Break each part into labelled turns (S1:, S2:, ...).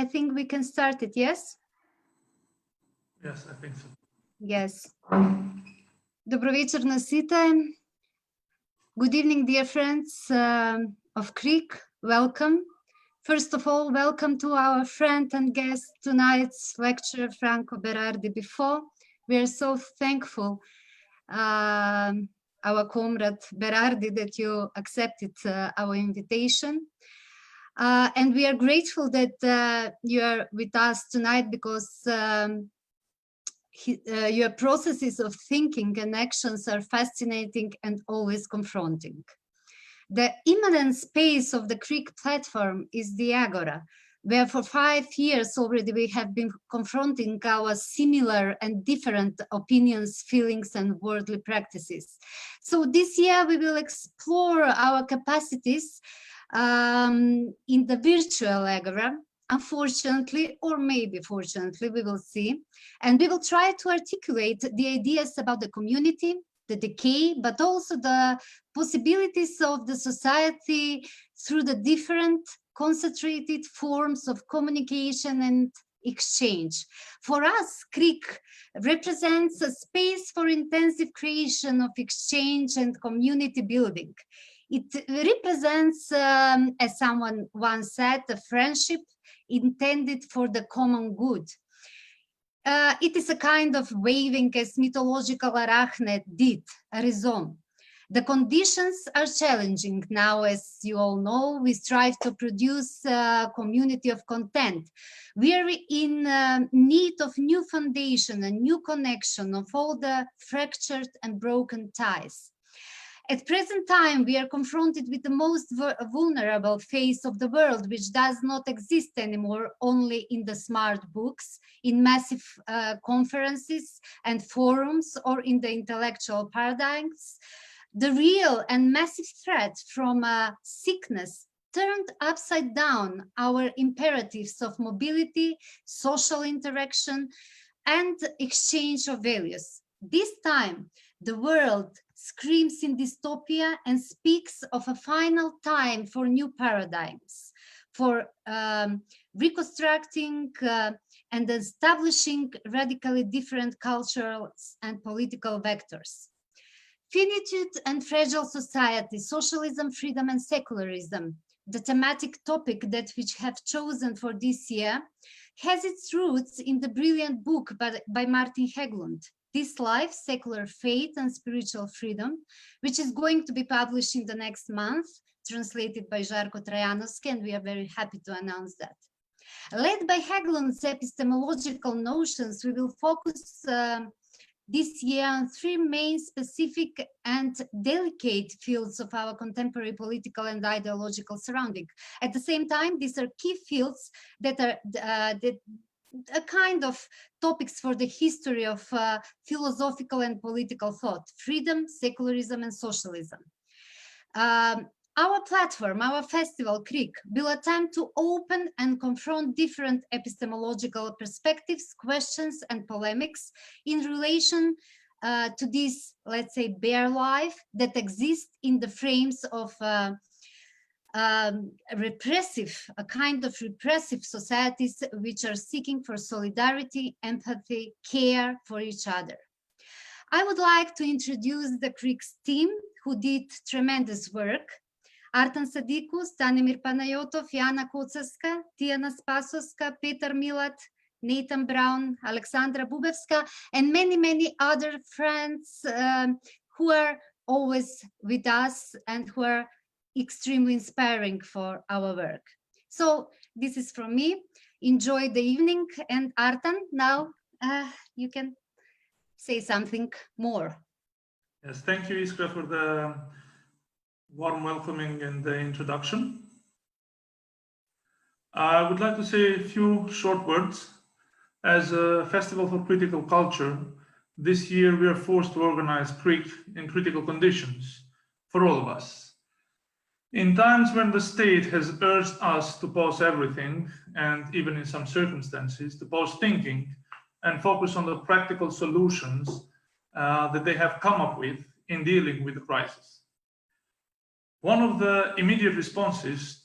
S1: I think we can start it, yes?
S2: Yes, I think so.
S1: Yes. Добро вечер на сите. Good evening, dear friends of Крик. Welcome. First of all, welcome to our friend and guest tonight's lecturer, Franco Berardi Bifo. We are so thankful, our comrade Berardi, that you accepted our invitation. And we are grateful that you are with us tonight because your processes of thinking and actions are fascinating and always confronting. The immanent space of the Crик platform is the Agora, where for 5 years already we have been confronting our similar and different opinions, feelings, and worldly practices. So this year we will explore our capacities in the virtual Agora, unfortunately, or maybe fortunately, we will see. And we will try to articulate the ideas about the community, the decay, but also the possibilities of the society through the different concentrated forms of communication and exchange. For us, Crик represents a space for intensive creation of exchange and community building. It represents, as someone once said, a friendship intended for the common good. It is a kind of waving as mythological Arachne did, a rhizome. The conditions are challenging now, as you all know. We strive to produce a community of content. We are in need of new foundation, a new connection of all the fractured and broken ties. At present time, we are confronted with the most vulnerable phase of the world, which does not exist anymore only in the smart books, in massive conferences and forums, or in the intellectual paradigms. The real and massive threat from a sickness turned upside down our imperatives of mobility, social interaction, and exchange of values. This time, the world screams in dystopia and speaks of a final time for new paradigms, for reconstructing and establishing radically different cultural and political vectors. Finitude and fragile society, socialism, freedom, and secularism, the thematic topic that we have chosen for this year, has its roots in the brilliant book by Martin Hägglund, This Life, Secular Faith and Spiritual Freedom, which is going to be published in the next month, translated by Žarko Trajanovski, and we are very happy to announce that. Led by Hägglund's epistemological notions, we will focus this year on 3 main specific and delicate fields of our contemporary political and ideological surrounding. At the same time, these are key fields that are a kind of topics for the history of philosophical and political thought: freedom, secularism, and socialism. Our platform, our festival, Crik, will attempt to open and confront different epistemological perspectives, questions, and polemics in relation to this, let's say, bare life that exists in the frames of a kind of repressive societies which are seeking for solidarity, empathy, care for each other. I would like to introduce the Crik's team who did tremendous work: Artan Sadiku, Stanimir Panayotov, Jana Kocevska, Tijana Spasovska, Petar Milat, Nathan Brown, Alexandra Bubevska, and many, many other friends who are always with us and who are extremely inspiring for our work. So this is from me. Enjoy the evening, and Artan, now you can say something more.
S2: Yes, thank you, Iskra, for the warm welcoming and the introduction. I would like to say a few short words. As a festival for critical culture, this year we are forced to organize Crik in critical conditions for all of us. In times when the state has urged us to pause everything, and even in some circumstances, to pause thinking and focus on the practical solutions that they have come up with in dealing with the crisis. One of the immediate responses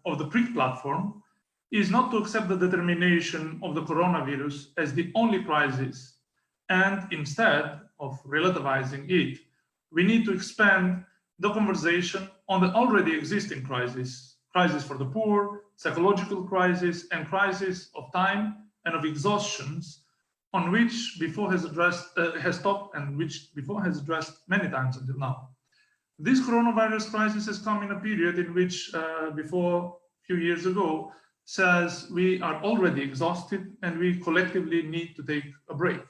S2: of the Crik platform is not to accept the determination of the coronavirus as the only crisis, and instead of relativizing it, we need to expand the conversation on the already existing crisis for the poor, psychological crisis, and crisis of time and of exhaustions, on which Bifo has talked and which Bifo has addressed many times until now. This coronavirus crisis has come in a period in which Bifo, a few years ago, says we are already exhausted and we collectively need to take a break.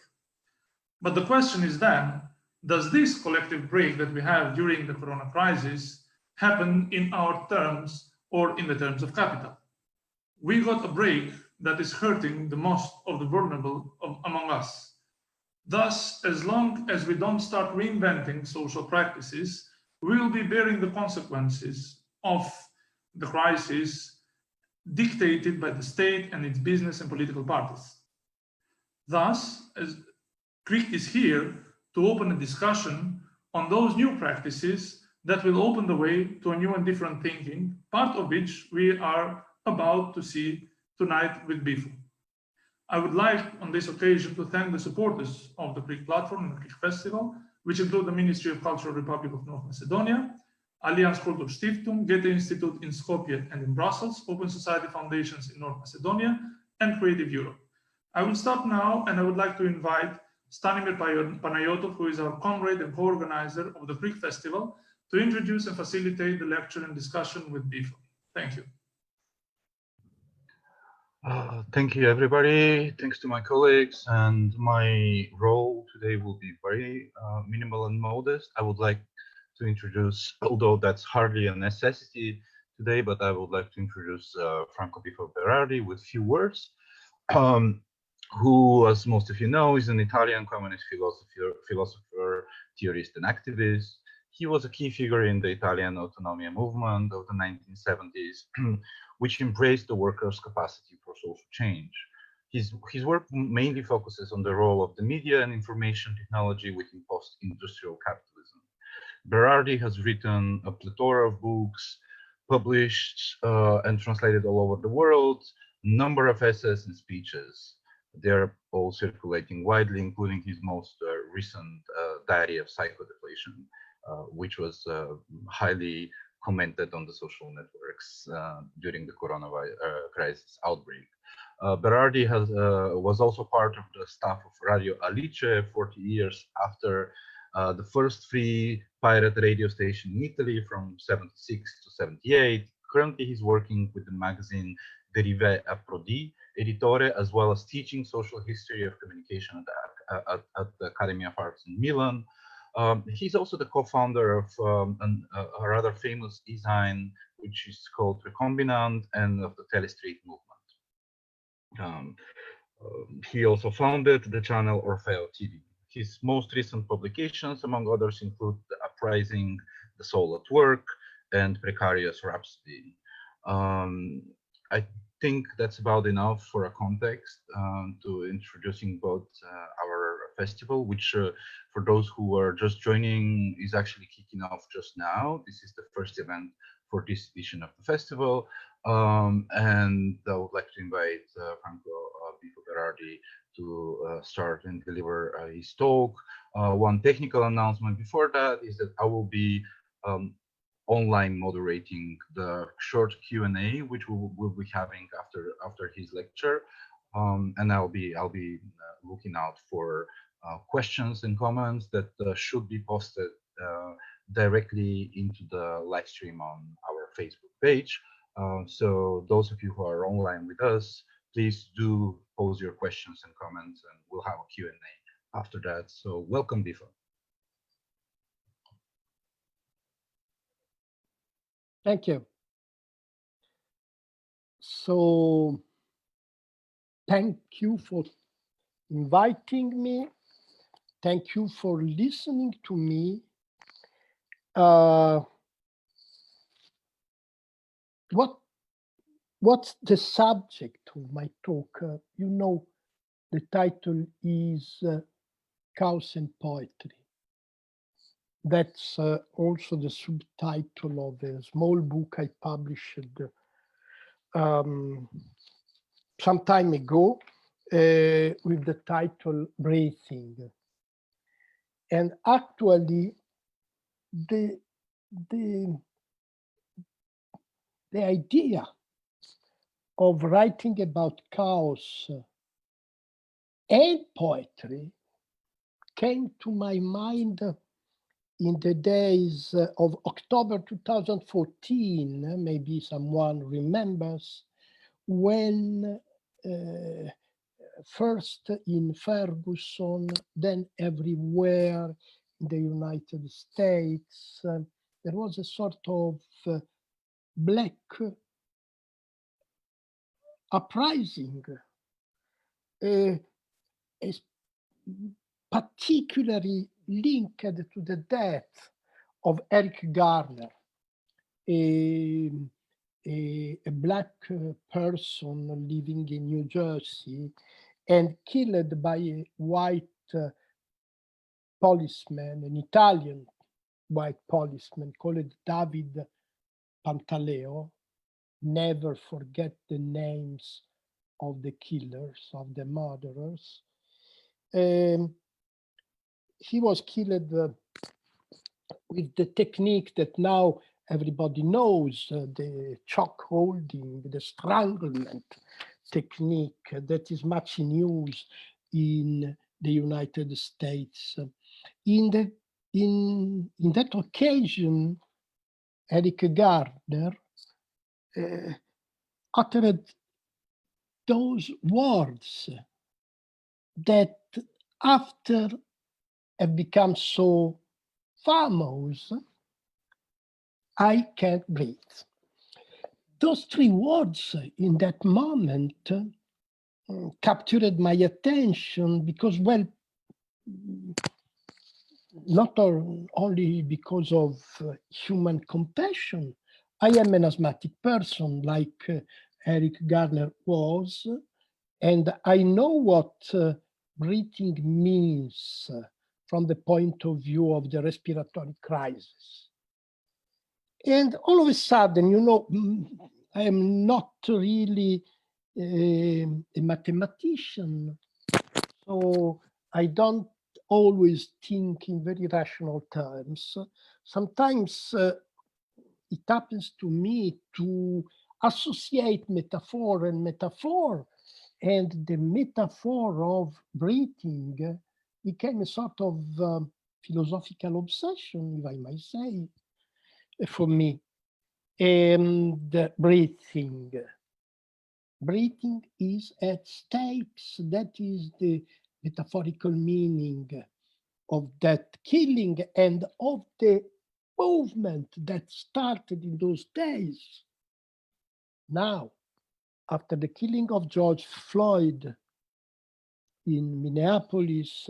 S2: But the question is then, does this collective break that we have during the corona crisis happen in our terms or in the terms of capital? We got a break that is hurting the most of the vulnerable among us. Thus, as long as we don't start reinventing social practices, we will be bearing the consequences of the crisis dictated by the state and its business and political parties. Thus, as Crete is here to open a discussion on those new practices that will open the way to a new and different thinking, part of which we are about to see tonight with Bifo. I would like on this occasion to thank the supporters of the Crete platform and the Crete Festival, which include the Ministry of Culture, Republic of North Macedonia, Allianz Kulturstiftung, Goethe Institute in Skopje and in Brussels, Open Society Foundations in North Macedonia, and Creative Europe. I will start now, and I would like to invite Stanimir Panayotov, who is our comrade and co-organizer of the Crete Festival, to introduce and facilitate the lecture and discussion with Bifo. Thank you.
S3: Thank you, everybody. Thanks to my colleagues. And my role today will be very minimal and modest. I would like to introduce, although that's hardly a necessity today, but I would like to introduce Franco Bifo Berardi with few words, who, as most of you know, is an Italian communist philosopher, theorist, and activist. He was a key figure in the Italian autonomia movement of the 1970s, which embraced the workers' capacity for social change. His work mainly focuses on the role of the media and information technology within post-industrial capitalism. Berardi has written a plethora of books, published and translated all over the world, a number of essays and speeches. They're all circulating widely, including his most recent Diary of Psychodeflation, which was highly commented on the social networks during the coronavirus crisis outbreak. Berardi was also part of the staff of Radio Alice 40 years after the first free pirate radio station in Italy from 76 to 78. Currently, he's working with the magazine Derive Aprododi, editore, as well as teaching social history of communication at the Academy of Arts in Milan. He's also the co-founder of a rather famous e-zine, which is called Recombinant, and of the Telestreet movement. He also founded the channel Orfeo TV. His most recent publications, among others, include The Uprising, The Soul at Work, and Precarious Rhapsody. I think that's about enough for a context to introducing both our festival, which for those who are just joining is actually kicking off just now. This is the first event for this edition of the festival. And I would like to invite Franco Bifo Berardi to start and deliver his talk. One technical announcement before that is that I will be online moderating the short Q&A, which we'll be having after his lecture, and I'll be looking out for questions and comments that should be posted directly into the live stream on our Facebook page. So those of you who are online with us, please do pose your questions and comments, and we'll have a Q&A after that. So welcome, Bifo.
S4: Thank you. So, thank you for inviting me. Thank you for listening to me. What's the subject of my talk? You know, the title is Chaos and Poetry. That's also the subtitle of a small book I published some time ago with the title Breathing. And actually, the idea of writing about chaos and poetry came to my mind in the days of October 2014, maybe someone remembers, when first in Ferguson, then everywhere in the United States, there was a sort of black uprising, particularly linked to the death of Eric Garner, a black person living in New Jersey and killed by a white policeman, an Italian white policeman called David Pantaleo. Never forget the names of the killers, of the murderers. He was killed with the technique that now everybody knows, the choke holding, the stranglement technique that is much in use in the United States. In that occasion, Eric Garner uttered those words that after have become so famous, I can't breathe. Those three words in that moment captured my attention because, well, not only because of human compassion. I am an asthmatic person like Eric Garner was, and I know what breathing means from the point of view of the respiratory crisis. And all of a sudden, you know, I am not really a mathematician, so I don't always think in very rational terms. Sometimes it happens to me to associate metaphor and metaphor, and the metaphor of breathing became a sort of philosophical obsession, if I might say, for me. And breathing is at stakes. That is the metaphorical meaning of that killing and of the movement that started in those days. Now, after the killing of George Floyd in Minneapolis,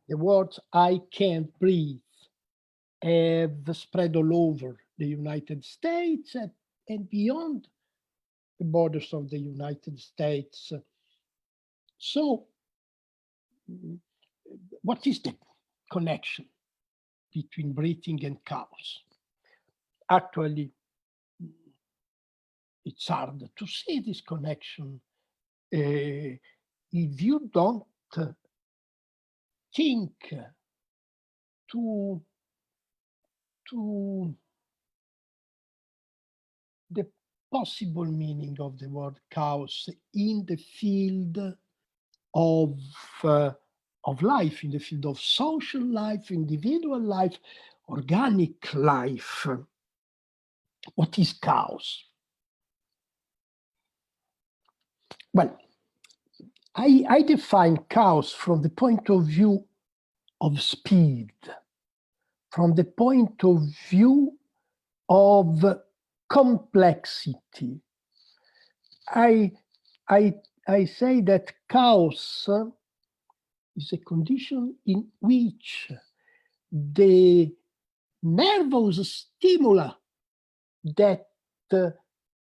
S4: the words "I can't breathe" have spread all over the United States and beyond the borders of the United States. So, what is the connection between breathing and chaos? Actually, it's hard to see this connection if you don't think to the possible meaning of the word chaos in the field of life, in the field of social life, individual life, organic life. What is chaos? Well, I define chaos from the point of view of speed, from the point of view of complexity. I say that chaos is a condition in which the nervous stimuli that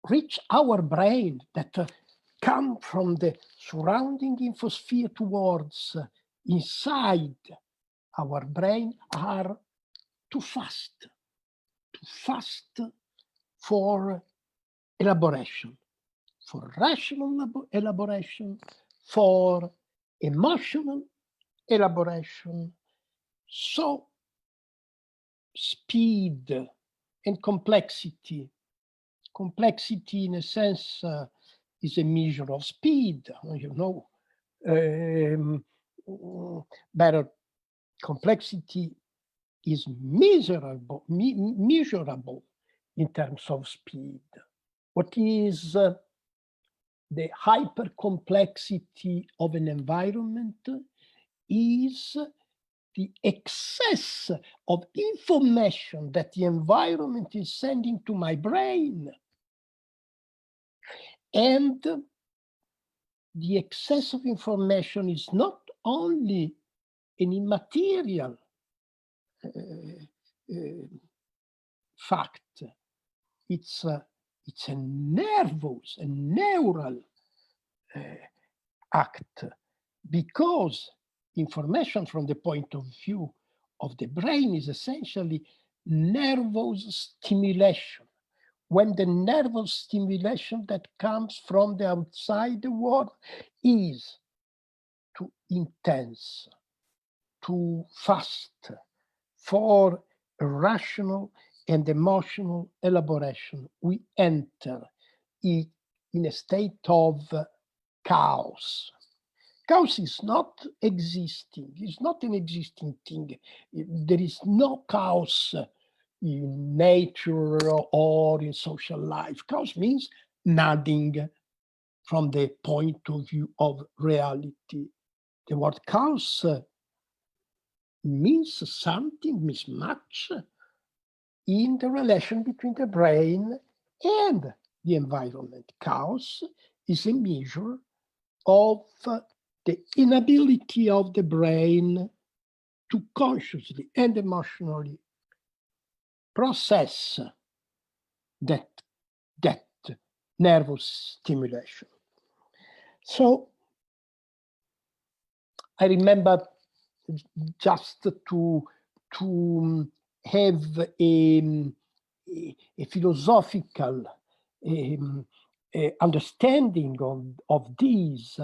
S4: reach our brain, that come from the surrounding infosphere towards inside our brain, are too fast for elaboration. for rational elaboration, for emotional elaboration. So speed and complexity. Complexity, in a sense, is a measure of speed, you know. Better, complexity is measurable in terms of speed. What is the hypercomplexity of an environment is the excess of information that the environment is sending to my brain. And the excess of information is not only an immaterial fact, it's a nervous, a neural act, because information from the point of view of the brain is essentially nervous stimulation. When the nervous stimulation that comes from the outside the world is too intense, too fast for rational and emotional elaboration, we enter in a state of chaos. Chaos is not existing, it's not an existing thing. There is no chaos in nature or in social life. Chaos means nothing from the point of view of reality. The word chaos means something, means much in the relation between the brain and the environment. Chaos is a measure of the inability of the brain to consciously and emotionally process that nervous stimulation. So I remember, just to have a philosophical understanding of these,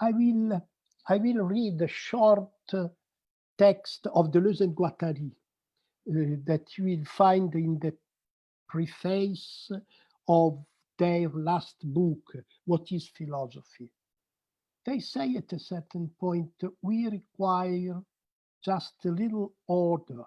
S4: I will read a short text of Deleuze and Guattari that you will find in the preface of their last book, What is Philosophy? They say at a certain point, we require just a little order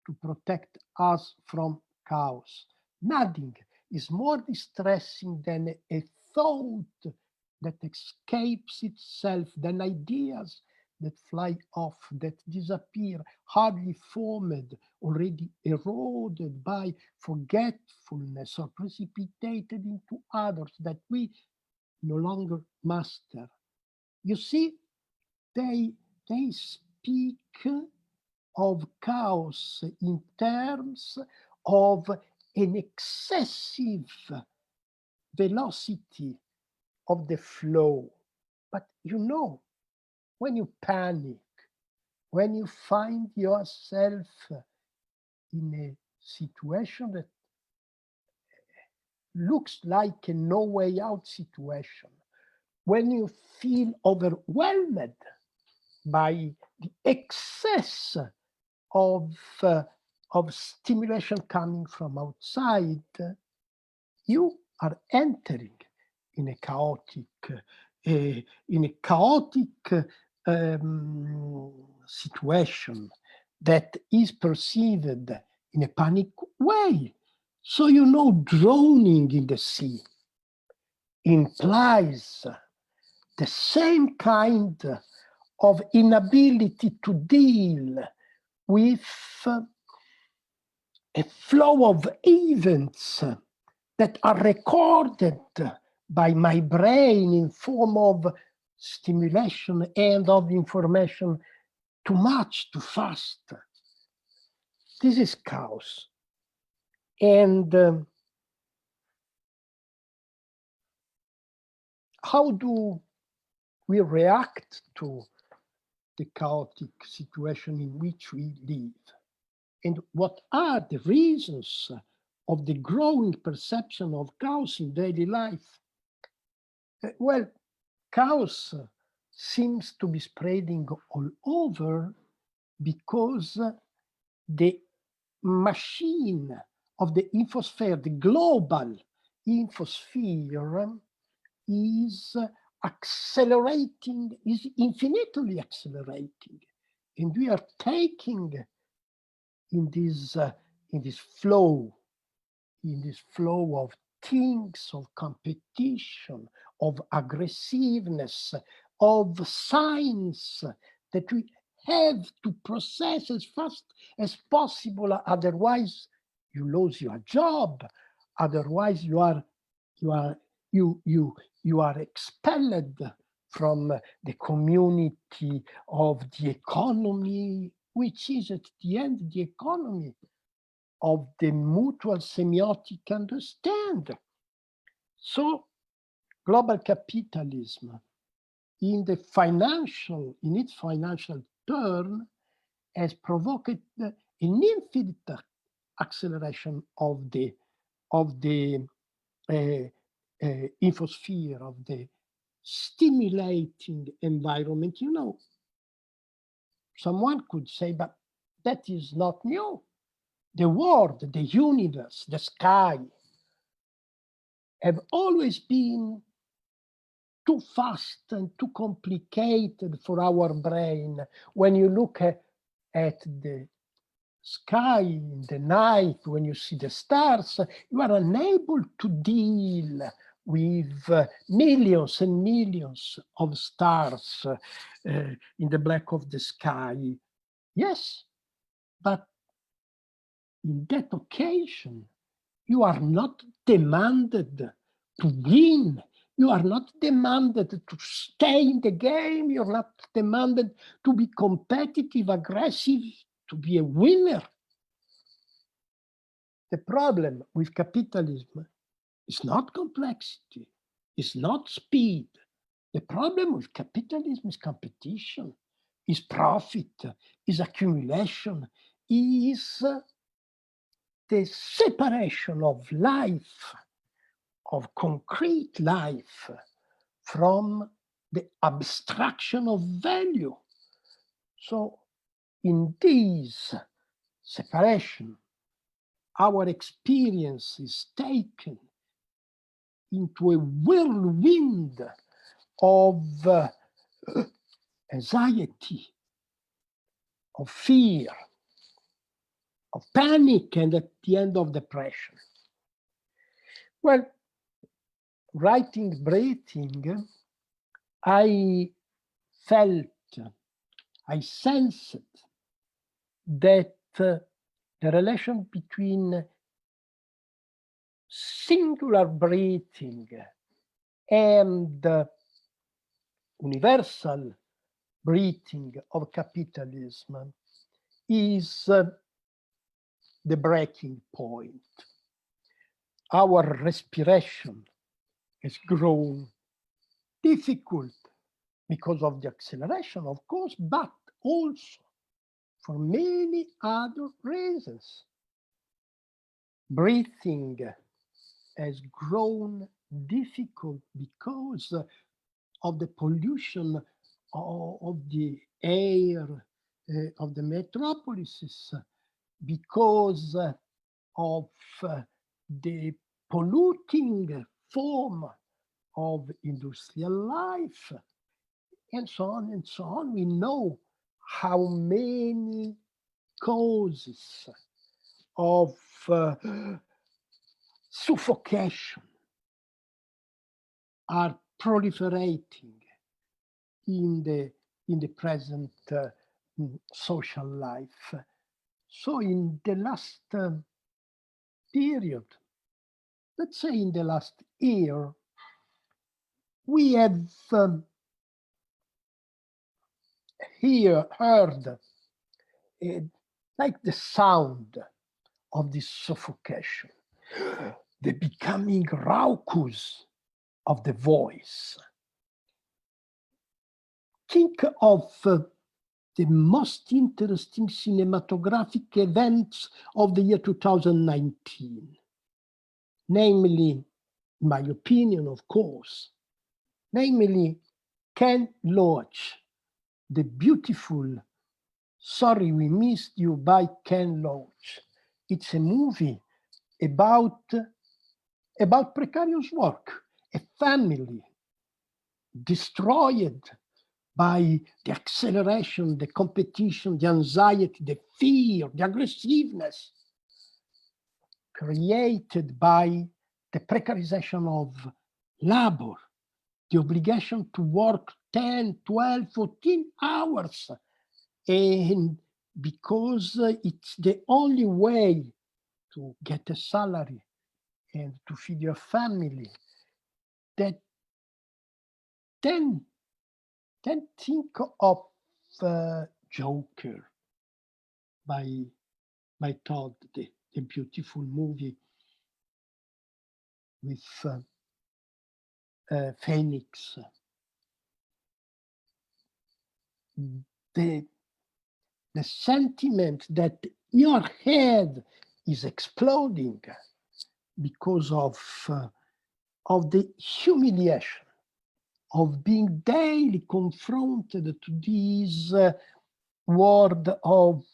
S4: to protect us from chaos. Nothing is more distressing than a thought that escapes itself, than ideas that fly off, that disappear, hardly formed, already eroded by forgetfulness or precipitated into others that we no longer master. You see, they speak of chaos in terms of an excessive velocity of the flow. But you know, when you panic, when you find yourself in a situation that looks like a no way out situation, when you feel overwhelmed by the excess of stimulation coming from outside, you are entering in a chaotic situation that is perceived in a panic way. So you know, drowning in the sea implies the same kind of inability to deal with a flow of events that are recorded by my brain in form of stimulation and of information too much, too fast. This is chaos. And how do we react to the chaotic situation in which we live? And what are the reasons of the growing perception of chaos in daily life? Well, chaos seems to be spreading all over because the machine of the infosphere, the global infosphere, is accelerating, is infinitely accelerating. And we are taking in this flow of things, of competition, of aggressiveness, of signs that we have to process as fast as possible. Otherwise, you lose your job. Otherwise, you are expelled from the community of the economy, which is at the end the economy of the mutual semiotic understand. So global capitalism in its financial turn has provoked an infinite acceleration of the infosphere, of the stimulating environment. You know, someone could say, but that is not new. The world, the universe, the sky have always been too fast and too complicated for our brain. When you look at the sky in the night, when you see the stars, you are unable to deal with millions and millions of stars in the black of the sky. Yes, but in that occasion, you are not demanded to win. You are not demanded to stay in the game. You're not demanded to be competitive, aggressive, to be a winner. The problem with capitalism is not complexity, it's not speed. The problem with capitalism is competition, is profit, is accumulation, is the separation of life, of concrete life, from the abstraction of value. So in this separation, our experience is taken into a whirlwind of anxiety, of fear, of panic, and at the end of depression. Well, writing Breathing, I sensed that the relation between singular breathing and universal breathing of capitalism is the breaking point. Our respiration has grown difficult because of the acceleration, of course, but also for many other reasons. Breathing has grown difficult because of the pollution of the air of the metropolises, because of the polluting form of industrial life, and so on and so on. We know how many causes of suffocation are proliferating in the present social life. So in the last period, let's say in the last year, we have heard like the sound of this suffocation, the becoming raucous of the voice. Think of the most interesting cinematographic events of the year 2019, namely, in my opinion, of course, namely Ken Loach, the beautiful Sorry We Missed You by Ken Loach. It's a movie about precarious work, a family destroyed by the acceleration, the competition, the anxiety, the fear, the aggressiveness created by the precarization of labor, the obligation to work 10, 12, 14 hours. And because it's the only way to get a salary and to feed your family, that then think of Joker by Todd, the beautiful movie with Phoenix. The sentiment that your head is exploding because of the humiliation of being daily confronted to this world of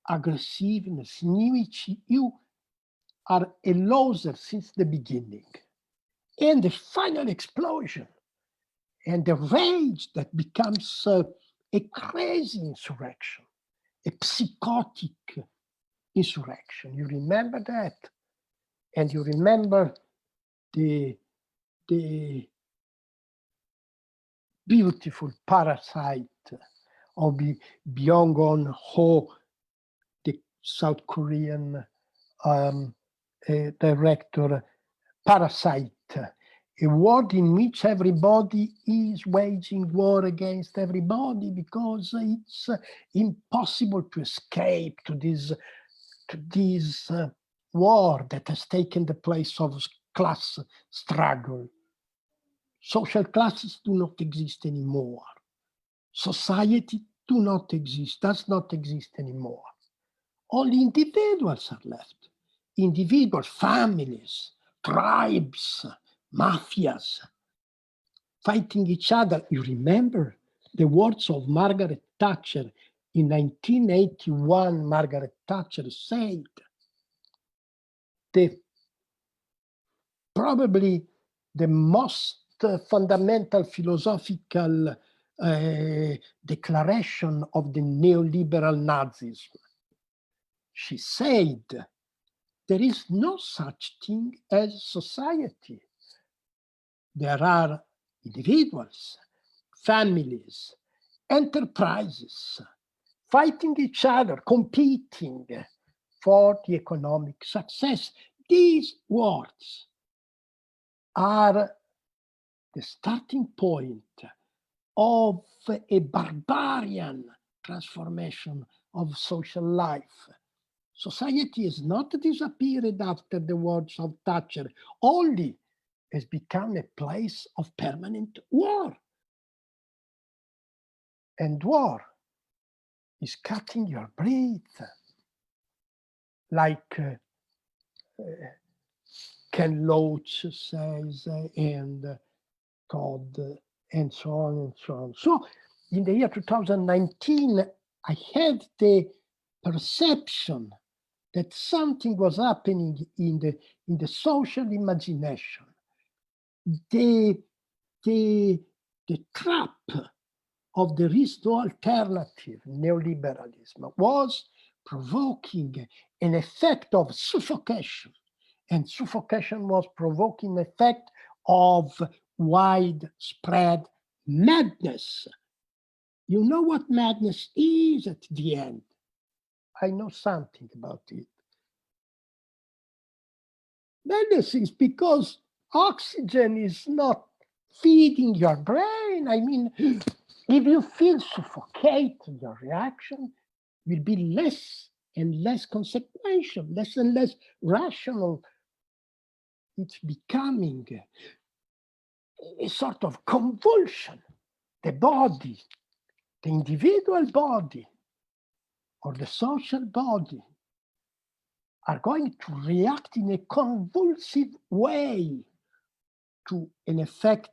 S4: aggressiveness in which you are a loser since the beginning. And the final explosion and the rage that becomes a crazy insurrection, a psychotic insurrection. You remember that? And you remember the beautiful Parasite of Byung-Ho, the South Korean director. Parasite, a world in which everybody is waging war against everybody because it's impossible to escape to this war that has taken the place of class struggle. Social classes do not exist anymore. Society does not exist anymore. Only individuals are left. Individuals, families, tribes, mafias, fighting each other. You remember the words of Margaret Thatcher in 1981. Margaret Thatcher said, probably the most fundamental philosophical declaration of the neoliberal Nazism. She said, there is no such thing as society. There are individuals, families, enterprises, fighting each other, competing for the economic success. These words are the starting point of a barbarian transformation of social life. Society has not disappeared after the words of Thatcher, only has become a place of permanent war. And war is cutting your breath, like Ken Loach says, and Todd, and so on and so on. So in the year 2019, I had the perception that something was happening in the social imagination. The trap of the risk no alternative neoliberalism was provoking an effect of suffocation, and suffocation was provoking an effect of widespread madness. You know what madness is at the end. I know something about it. Madness is because oxygen is not feeding your brain. I mean, if you feel suffocated, your reaction will be less and less consequential, less and less rational. It's becoming a sort of convulsion. The body, the individual body, or the social body are going to react in a convulsive way to an effect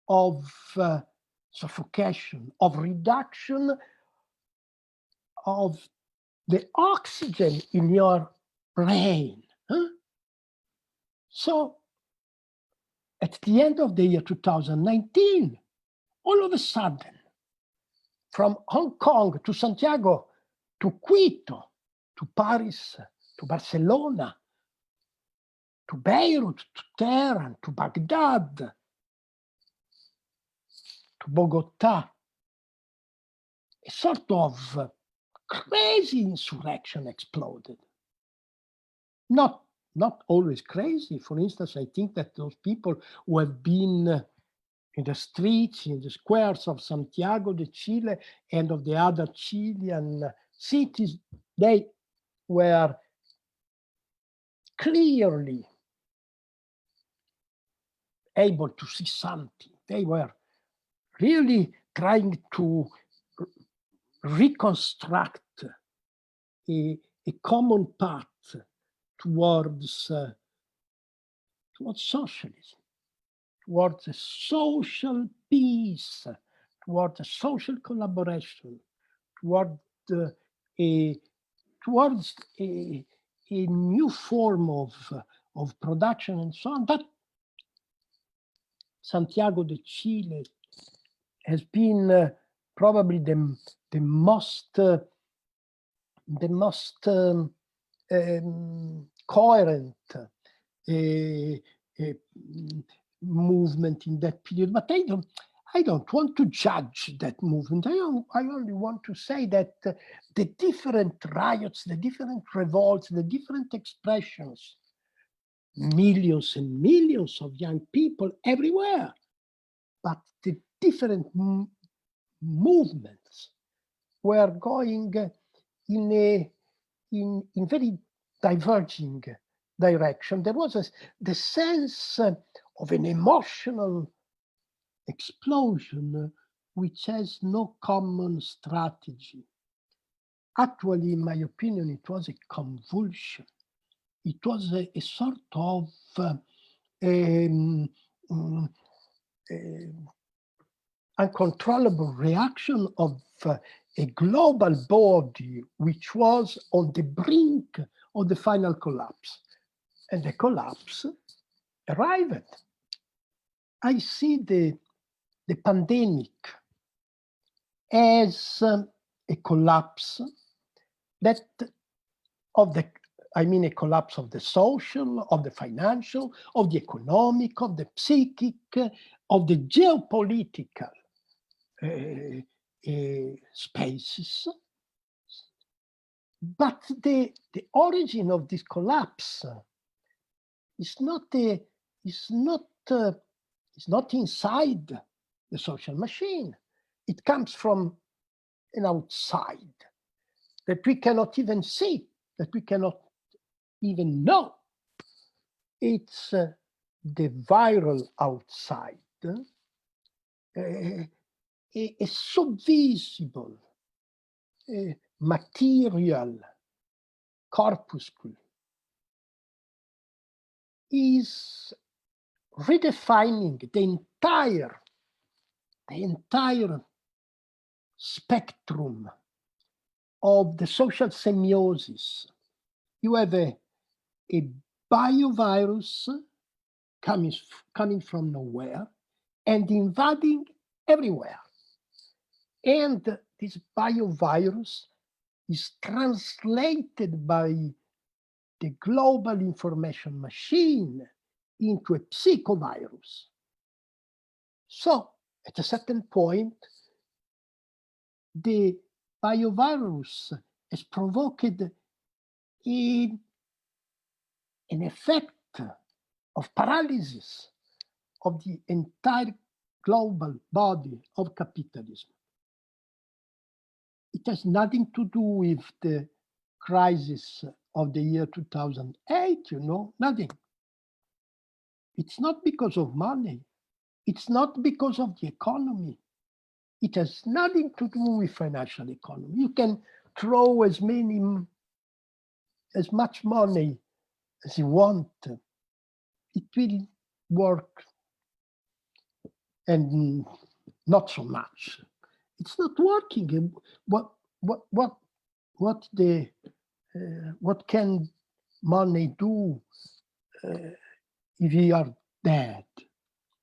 S4: of suffocation, of reduction of the oxygen in your brain. So at the end of the year 2019, all of a sudden, from Hong Kong to Santiago, to Quito, to Paris, to Barcelona, to Beirut, to Tehran, to Baghdad, to Bogota, a sort of crazy insurrection exploded. Not always crazy. For instance, I think that those people who have been in the streets, in the squares of Santiago de Chile and of the other Chilean cities, they were clearly able to see something. They were really trying to reconstruct a common path towards socialism, towards a social peace, towards a social collaboration, towards a new form of production and so on. That Santiago de Chile has been probably the most coherent movement in that period. But I don't want to judge that movement. I only want to say that the different riots, the different revolts, the different expressions, millions and millions of young people everywhere, but the different movements were going in very diverging direction. There was the sense of an emotional explosion which has no common strategy. Actually, in my opinion, it was a convulsion. It was a sort of uncontrollable reaction of a global body which was on the brink of the final collapse. And the collapse arrived. I see the pandemic as a collapse a collapse of the social, of the financial, of the economic, of the psychic, of the geopolitical spaces. But the origin of this collapse is not inside the social machine. It comes from an outside that we cannot even see, that we cannot even know. It's the viral outside, a subvisible, material corpuscle is redefining the entire spectrum of the social semiosis. You have a biovirus coming from nowhere and invading everywhere. And this biovirus is translated by the global information machine into a psychovirus. So at a certain point, the biovirus has provoked an effect of paralysis of the entire global body of capitalism. It has nothing to do with the crisis of the year 2008, nothing. It's not because of money. It's not because of the economy. It has nothing to do with financial economy. You can throw as much money as you want. It will work and not so much. It's not working. What can money do if you are dead,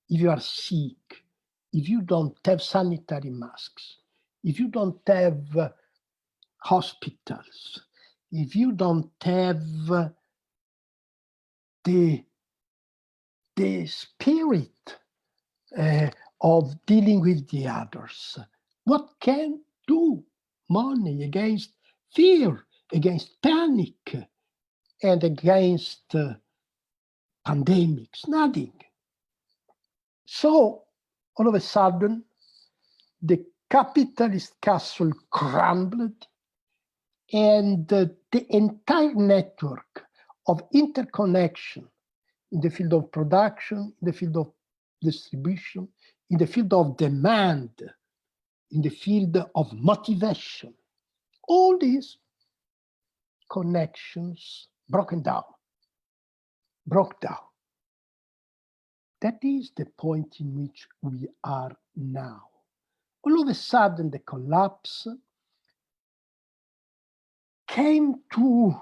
S4: if you are sick, if you don't have sanitary masks, if you don't have hospitals, if you don't have the spirit of dealing with the others? What can do money against fear, against panic, and against pandemics? Nothing. So all of a sudden, the capitalist castle crumbled, and the entire network of interconnection in the field of production, in the field of distribution, in the field of demand, in the field of motivation, all these connections broke down. That is the point in which we are now. All of a sudden, the collapse came to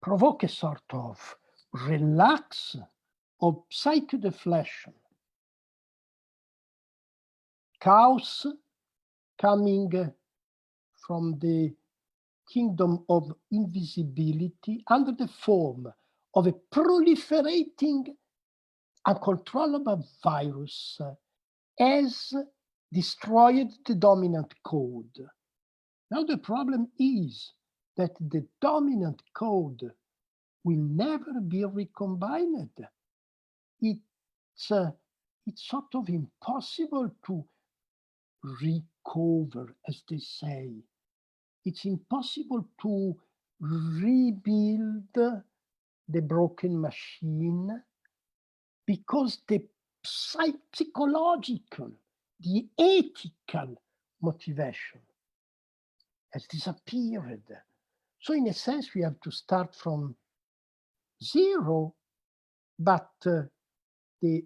S4: provoke a sort of relax, of psychodeflation. Chaos coming from the kingdom of invisibility under the form of a proliferating, uncontrollable virus has destroyed the dominant code. Now the problem is that the dominant code will never be recombined. It's sort of impossible to recover, as they say. It's impossible to rebuild the broken machine because the psychological, the ethical motivation has disappeared. So in a sense, we have to start from zero, but the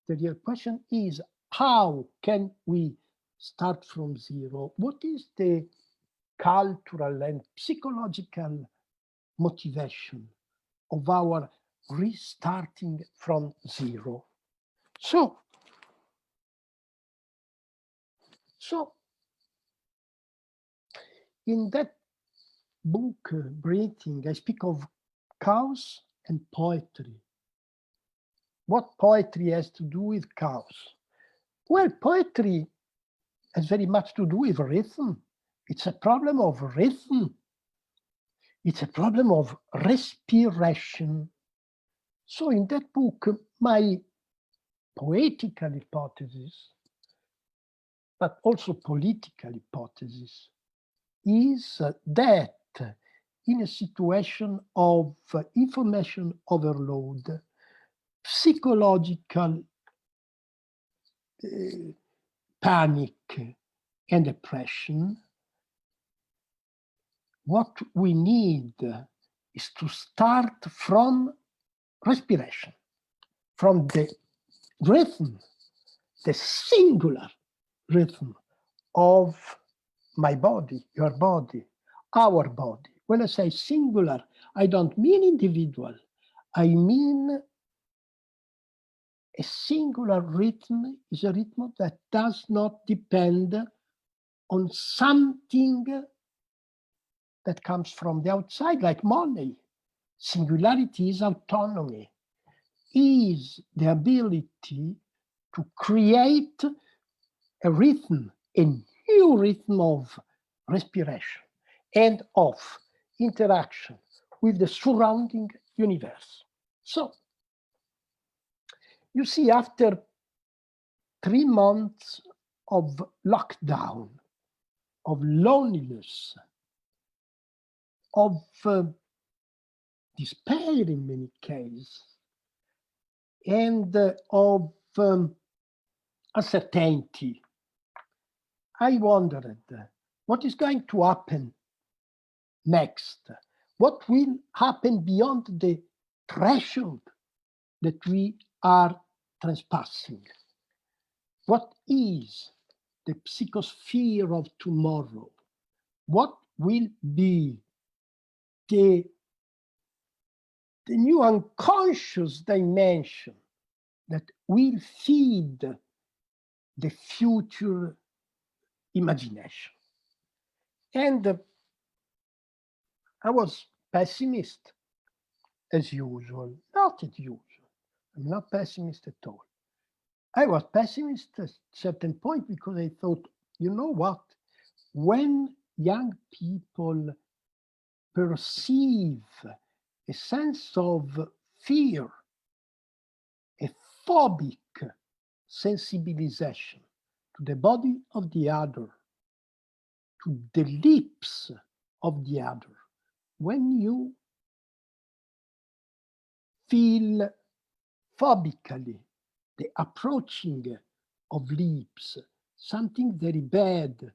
S4: real question is, how can we start from zero? What is the cultural and psychological motivation of our restarting from zero? So in that book, Breathing, I speak of chaos and poetry. What poetry has to do with chaos? Well, poetry has very much to do with rhythm. It's a problem of rhythm. It's a problem of respiration. So in that book, my poetical hypothesis, but also political hypothesis, is that in a situation of information overload, psychological panic and depression, what we need is to start from respiration, from the rhythm, the singular rhythm of my body, your body, our body. When I say singular, I don't mean individual. I mean a singular rhythm is a rhythm that does not depend on something that comes from the outside, like money. Singularity is autonomy, is the ability to create a rhythm, a new rhythm of respiration and of interaction with the surrounding universe. So, you see, after 3 months of lockdown, of loneliness, of despair in many cases, and of uncertainty, I wondered what is going to happen next. What will happen beyond the threshold that we are transpassing? What is the psychosphere of tomorrow? What will be the new unconscious dimension that will feed the future imagination? And I was pessimist as usual, not as usual. I'm not pessimist at all. I was pessimist at a certain point because I thought, you know what? When young people perceive a sense of fear, a phobic sensibilization to the body of the other, to the lips of the other, when you feel phobically the approaching of lips, something very bad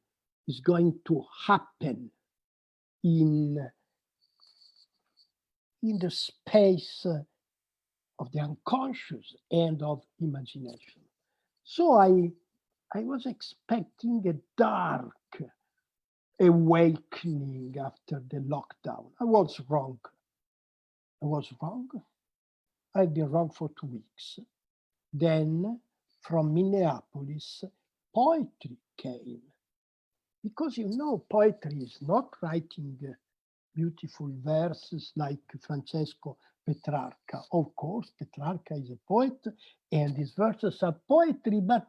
S4: is going to happen in the space of the unconscious and of imagination. So I was expecting a dark awakening after the lockdown. I was wrong. I've been wrong for 2 weeks. Then from Minneapolis, poetry came. Because you know, poetry is not writing beautiful verses like Francesco Petrarca. Of course, Petrarca is a poet and his verses are poetry, but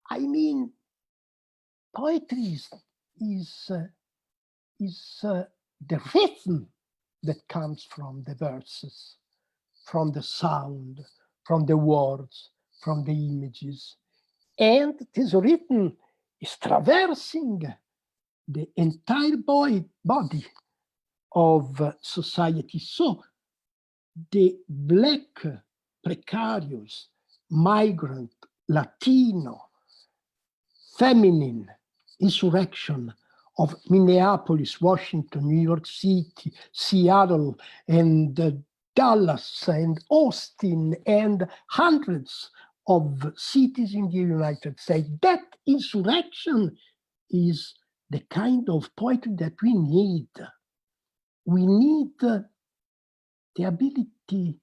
S4: I mean, poetry is the rhythm that comes from the verses, from the sound, from the words, from the images. And this rhythm is traversing the entire body of society. So the Black, precarious, migrant, Latino, feminine insurrection of Minneapolis, Washington, New York City, Seattle, and Dallas, and Austin, and hundreds of cities in the United States. That insurrection is the kind of poetry that we need. We need the ability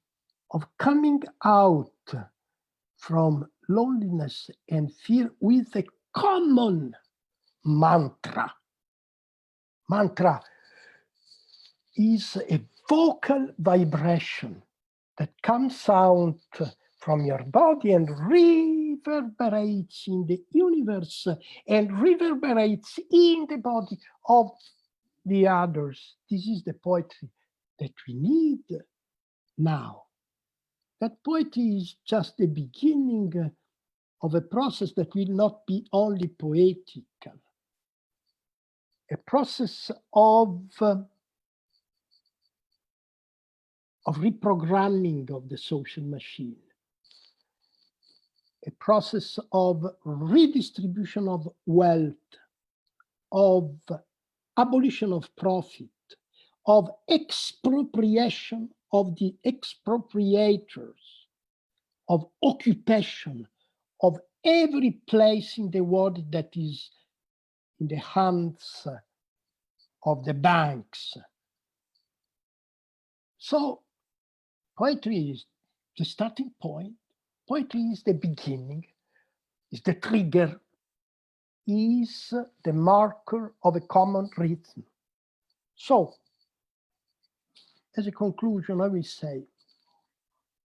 S4: of coming out from loneliness and fear with a common mantra. Mantra is a vocal vibration that comes out from your body and reverberates in the universe and reverberates in the body of the others. This is the poetry that we need now. That poetry is just the beginning of a process that will not be only poetical, a process of reprogramming of the social machine, a process of redistribution of wealth, of abolition of profit, of expropriation of the expropriators, of occupation of every place in the world that is in the hands of the banks. So poetry is the starting point. Poetry is the beginning, is the trigger, is the marker of a common rhythm. So, as a conclusion, I will say,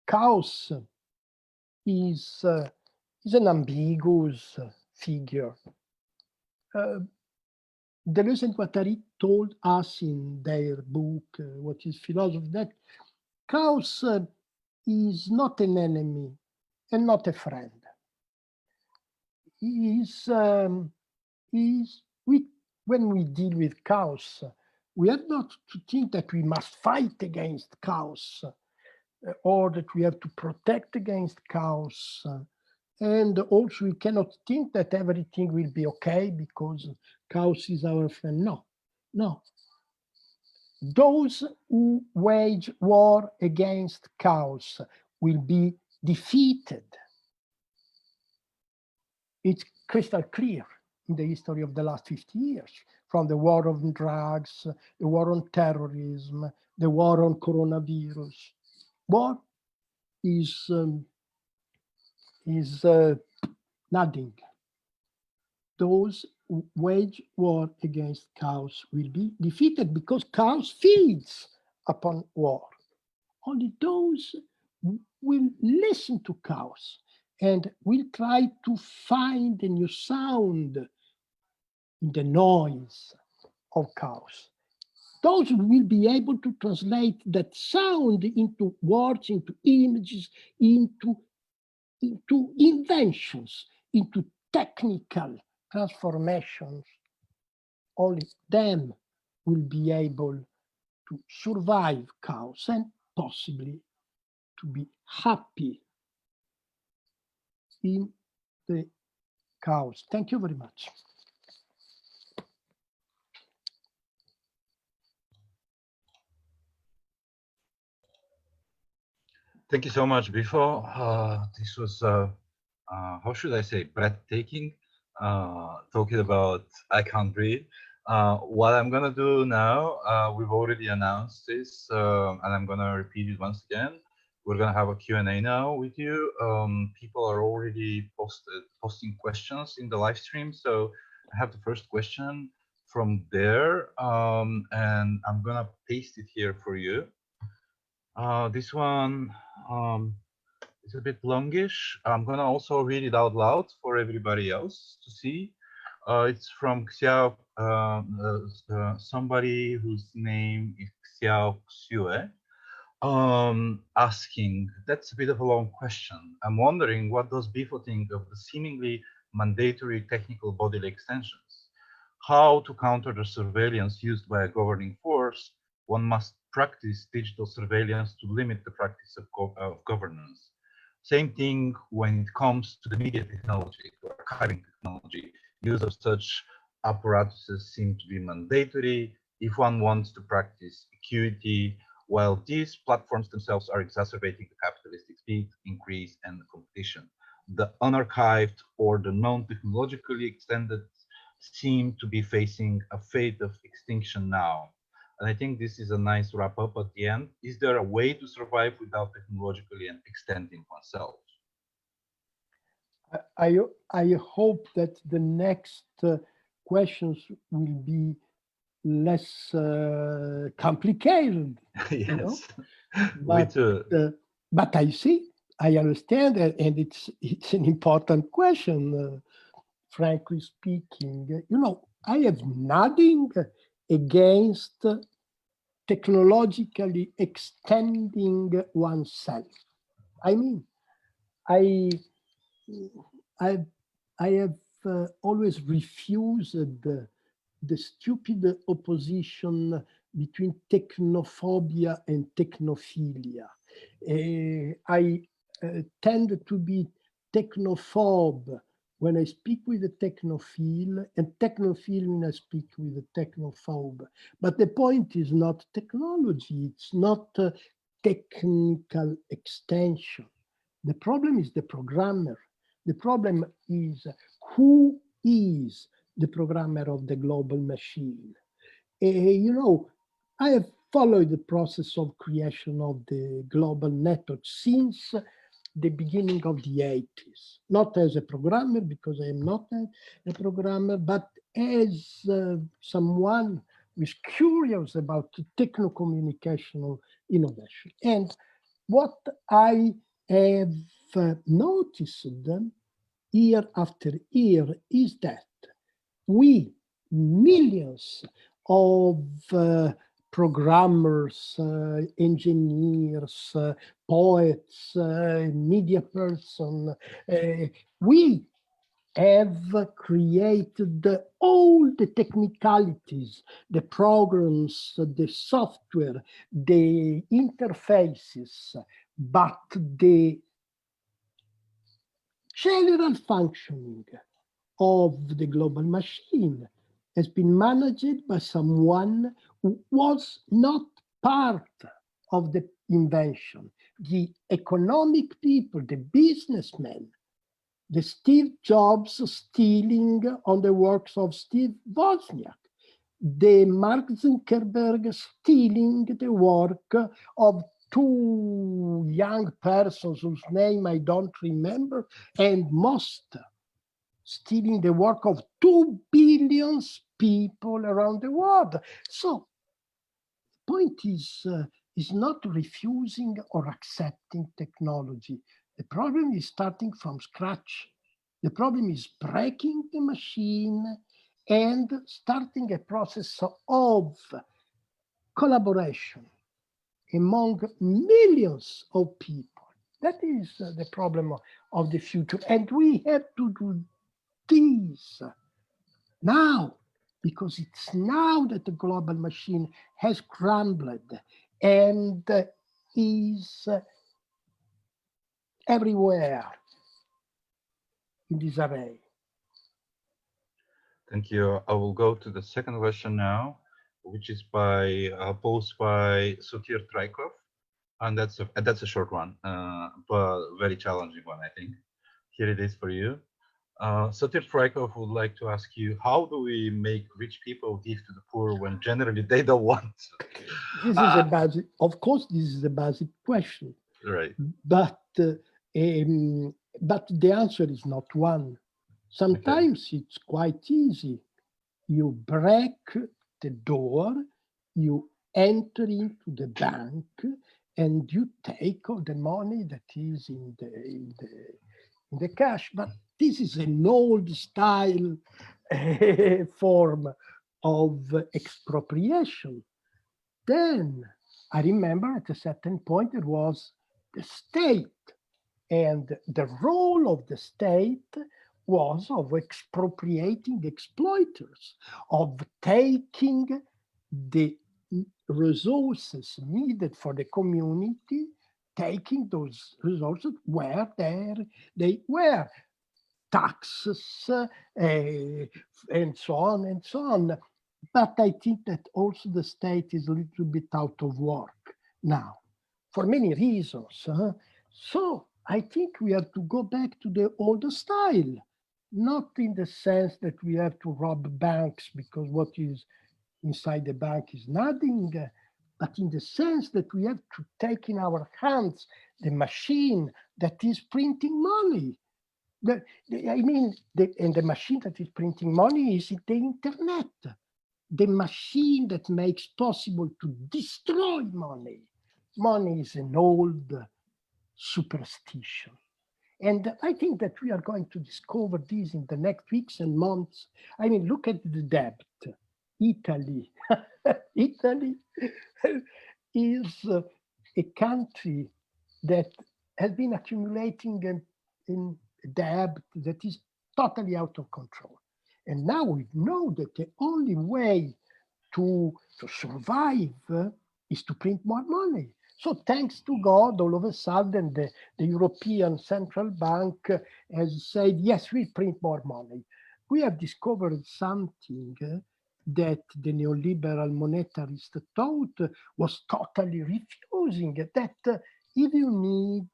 S4: chaos is an ambiguous figure. Deleuze and Guattari told us in their book, What is Philosophy, that chaos is not an enemy and not a friend. When we deal with chaos, we have not to think that we must fight against chaos or that we have to protect against chaos. And also we cannot think that everything will be okay because chaos is our friend. No. those who wage war against chaos will be defeated. It's crystal clear in the history of the last 50 years, from the war on drugs, the war on terrorism, the war on coronavirus. War is nothing. Those who wage war against chaos will be defeated because chaos feeds upon war. Only those who will listen to chaos and will try to find a new sound in the noise of chaos. Those will be able to translate that sound into words, into images, into inventions, into technical transformations. Only them will be able to survive chaos and possibly to be happy in the chaos. Thank you very much.
S3: Thank you so much, Bifo. This was, how should I say, breathtaking, talking about I can't breathe. What I'm going to do now, we've already announced this, and I'm going to repeat it once again. We're going to have a Q&A now with you. People are already posting questions in the live stream. So I have the first question from there, and I'm going to paste it here for you. This one is a bit longish. I'm going to also read it out loud for everybody else to see. It's from Xiao, somebody whose name is Xiao Xue, asking, that's a bit of a long question. I'm wondering, what does Bifo think of the seemingly mandatory technical bodily extensions? How to counter the surveillance used by a governing force? One must practice digital surveillance to limit the practice of governance. Same thing when it comes to the media technology or archiving technology. Use of such apparatuses seem to be mandatory if one wants to practice equity, while these platforms themselves are exacerbating the capitalistic speed, increase, and competition. The unarchived or the non-technologically extended seem to be facing a fate of extinction now. And I think this is a nice wrap up at the end. Is there a way to survive without technologically and extending oneself?
S4: I hope that the next questions will be less complicated.
S3: Yes,
S4: you know?
S3: Me too.
S4: But I understand, and it's an important question, frankly speaking. You know, I have nothing against technologically extending oneself. I mean, I have always refused the stupid opposition between technophobia and technophilia. I tend to be technophobe when I speak with a technophile, and technophile when I speak with a technophobe. But the point is not technology, it's not a technical extension. The problem is the programmer. The problem is who is the programmer of the global machine. You know, I have followed the process of creation of the global network since the beginning of the 80s, not as a programmer, because I am not a programmer, but as someone who is curious about techno-communicational innovation. And what I have noticed year after year is that we, millions of programmers, engineers, poets, media person, we have created all the technicalities, the programs, the software, the interfaces, but the general functioning of the global machine has been managed by someone was not part of the invention. The economic people, the businessmen, the Steve Jobs stealing on the works of Steve Wozniak, the Mark Zuckerberg stealing the work of two young persons whose name I don't remember, and most stealing the work of 2 billion people around the world. So the point is not refusing or accepting technology. The problem is starting from scratch. The problem is breaking the machine and starting a process of collaboration among millions of people. That is the problem of the future. And we have to do this now, because it's now that the global machine has crumbled and is everywhere in disarray.
S3: Thank you. I will go to the second question now, which is posed by Sotir Traikov, and that's a short one, but very challenging one, I think. Here it is for you. Sotir Traikov would like to ask you, how do we make rich people give to the poor when generally they don't want to?
S4: This is a basic, of course, this is a basic question.
S3: Right.
S4: But the answer is not one. Sometimes it's quite easy. You break the door, you enter into the bank, and you take all the money that is in the cash. But this is an old style form of expropriation. Then I remember at a certain point it was the state, and the role of the state was of expropriating exploiters, of taking the resources needed for the community, taking those resources where they were, taxes, and so on and so on. But I think that also the state is a little bit out of work now, for many reasons. So I think we have to go back to the older style, not in the sense that we have to rob banks because what is inside the bank is nothing, but in the sense that we have to take in our hands the machine that is printing money. And the machine that is printing money is the internet, the machine that makes possible to destroy money. Money is an old superstition. And I think that we are going to discover this in the next weeks and months. I mean, look at the debt. Italy. Italy is a country that has been accumulating in debt that is totally out of control. And now we know that the only way to survive is to print more money. So thanks to God, all of a sudden, the European Central Bank has said, yes, we print more money. We have discovered something that the neoliberal monetarist thought was totally refusing, that if you need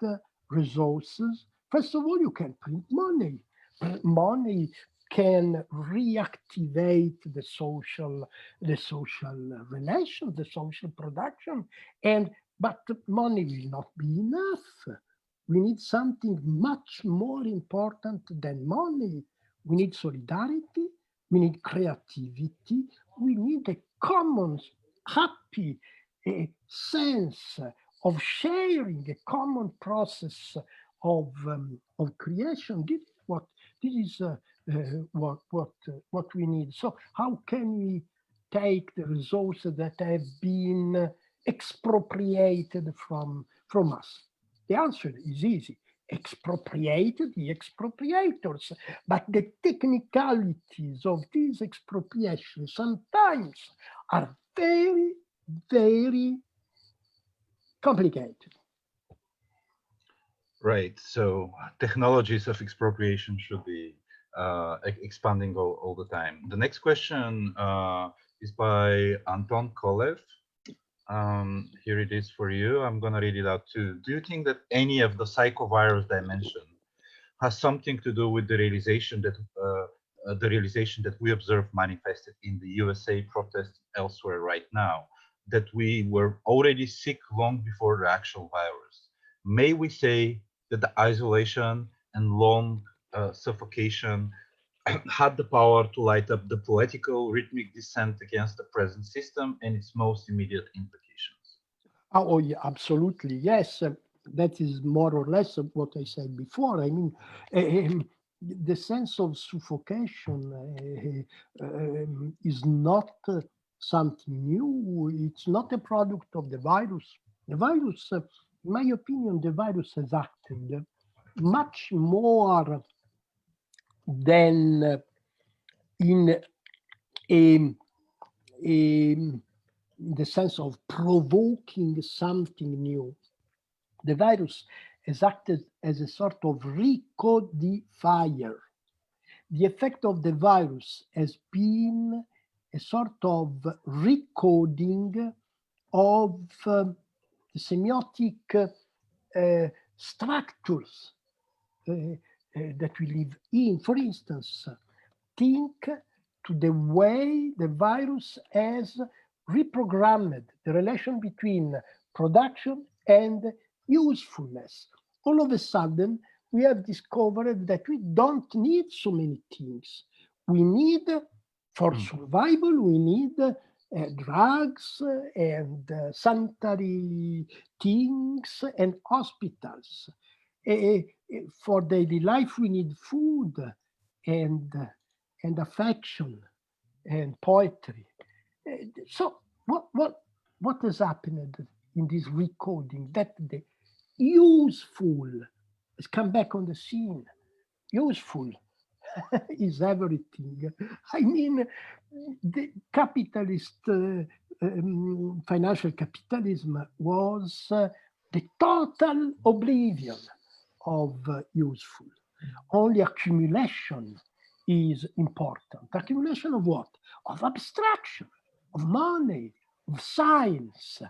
S4: resources, first of all, you can print money. Money can reactivate the social relations, the social production, but money will not be enough. We need something much more important than money. We need solidarity, we need creativity, we need a common, happy sense of sharing, a common process of creation. This is what we need. So how can we take the resources that have been expropriated from us? The answer is easy. Expropriate the expropriators. But the technicalities of these expropriations sometimes are very, very complicated.
S3: Right. So technologies of expropriation should be expanding all the time. The next question is by Anton Kolev. Here it is for you. I'm going to read it out too. Do you think that any of the psychovirus dimension has something to do with the realization that we observe manifested in the USA protests elsewhere right now, that we were already sick long before the actual virus? May we say that the isolation and long suffocation had the power to light up the political rhythmic dissent against the present system and its most immediate implications?
S4: Oh, yeah, absolutely. Yes, that is more or less what I said before. I mean, the sense of suffocation is not something new. It's not a product of the virus. The virus, in my opinion, the virus has acted much more than in the sense of provoking something new. The virus has acted as a sort of recodifier. The effect of the virus has been a sort of recoding of the semiotic structures that we live in. For instance, think to the way the virus has reprogrammed the relation between production and usefulness. All of a sudden, we have discovered that we don't need so many things. We need, for survival, we need drugs and sanitary things and hospitals. For daily life, we need food and affection and poetry. So what has happened in this recoding? That the useful has come back on the scene. Useful is everything. I mean, the capitalist, financial capitalism was the total oblivion of useful. Only accumulation is important. Accumulation of what? Of abstraction, of money, of science.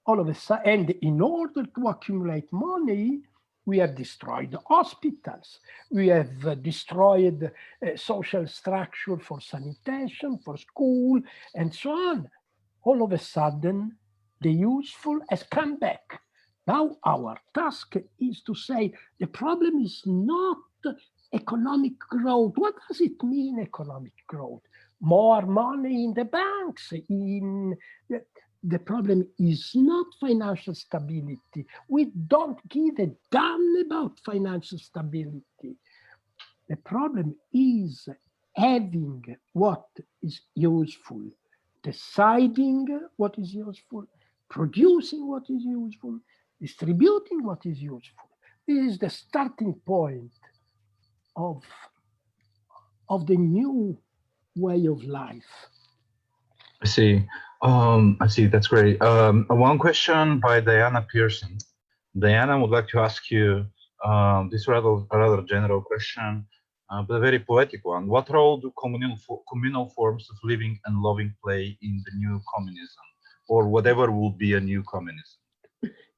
S4: All of a sudden, and in order to accumulate money, we have destroyed hospitals. We have destroyed social structure for sanitation, for school, and so on. All of a sudden, the useful has come back. Now our task is to say the problem is not economic growth. What does it mean, economic growth? More money in the banks. The problem is not financial stability. We don't give a damn about financial stability. The problem is having what is useful, deciding what is useful, producing what is useful, distributing what is useful. This is the starting point of the new way of life.
S3: I see. That's great. One question by Diana Pearson. Diana would like to ask you this rather general question, but a very poetic one. What role do communal forms of living and loving play in the new communism, or whatever will be a new communism?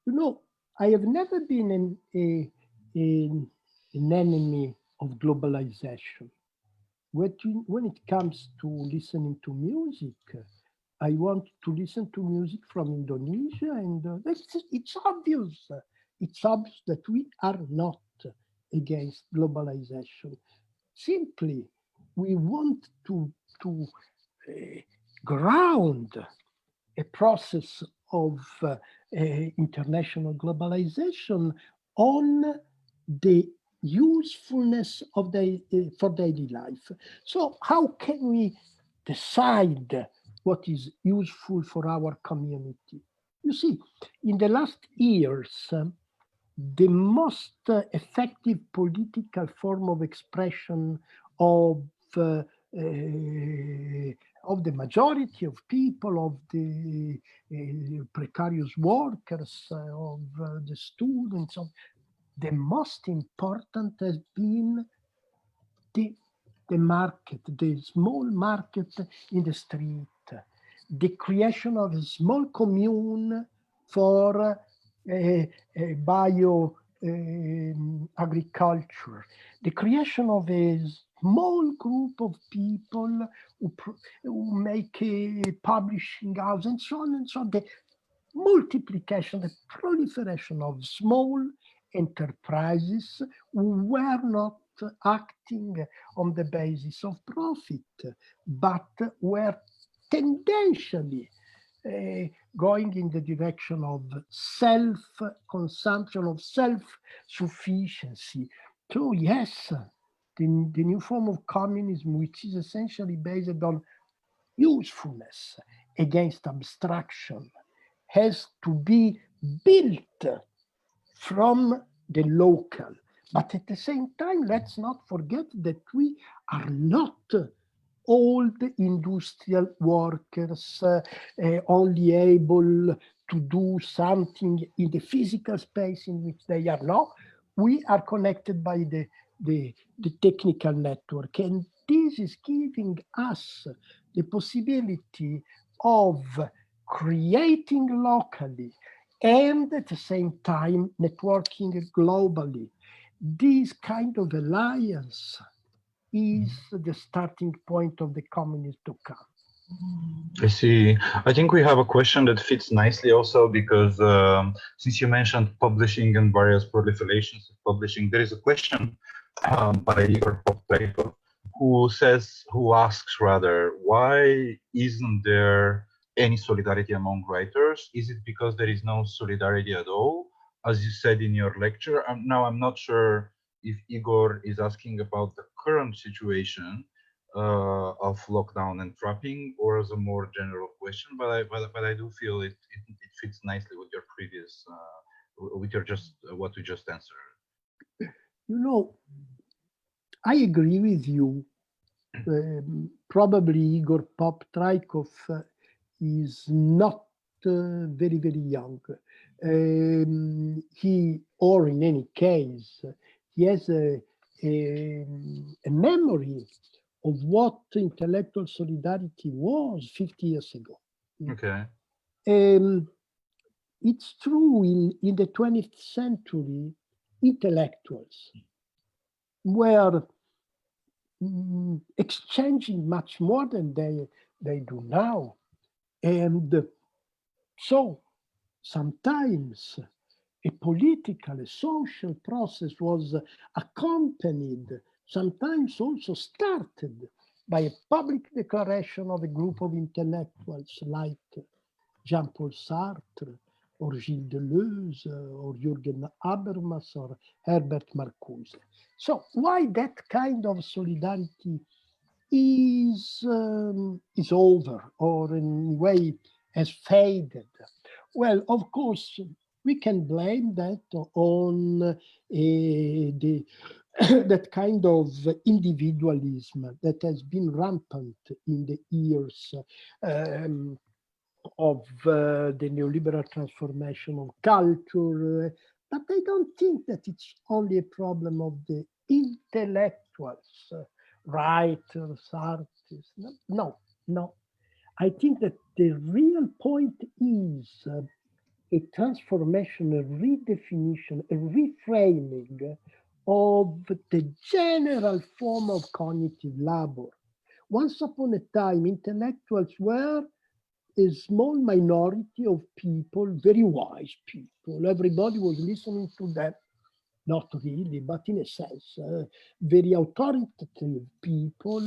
S4: You know, I have never been an enemy of globalization. When it comes to listening to music, I want to listen to music from Indonesia, and it's obvious. It's obvious that we are not against globalization. Simply, we want to ground a process of international globalization on the usefulness of for daily life. So how can we decide what is useful for our community? You see, in the last years, the most effective political form of expression of the majority of people, of the precarious workers, of the students, the most important has been the the market, the small market in the street, the creation of a small commune for bio agriculture, the creation of a small group of people who make a publishing house and so on and so on. The multiplication, the proliferation of small enterprises who were not acting on the basis of profit, but were tendentially going in the direction of self-consumption, of self-sufficiency. So yes, the new form of communism, which is essentially based on usefulness against abstraction, has to be built from the local. But at the same time, let's not forget that we are not all the industrial workers only able to do something in the physical space in which they are now. We are connected by the technical network, and this is giving us the possibility of creating locally and at the same time networking globally. This kind of alliance is the starting point of the communism to come.
S3: I see. I think we have a question that fits nicely also because since you mentioned publishing and various proliferations of publishing, there is a question by Igor Poptreikov who asks rather, why isn't there any solidarity among writers? Is it because there is no solidarity at all? As you said in your lecture, now I'm not sure if Igor is asking about the current situation of lockdown and trapping, or as a more general question, but I do feel it fits nicely with your previous, with your what we just answered.
S4: You know, I agree with you. Probably Igor Poptreikov is not very, very young. Or in any case, he has a memory of what intellectual solidarity was 50 years ago.
S3: Okay.
S4: It's true in the 20th century, intellectuals were exchanging much more than they do now. And so sometimes a political, a social process was accompanied, sometimes also started by a public declaration of a group of intellectuals like Jean-Paul Sartre, or Gilles Deleuze, or Jürgen Habermas, or Herbert Marcuse. So why that kind of solidarity is over, or in a way has faded? Well, of course, we can blame that on that kind of individualism that has been rampant in the years of the neoliberal transformation of culture. But I don't think that it's only a problem of the intellectuals, writers, artists. No. I think that the real point is a transformation, a redefinition, a reframing of the general form of cognitive labor. Once upon a time, intellectuals were a small minority of people, very wise people. Everybody was listening to them. Not really, but in a sense, very authoritative people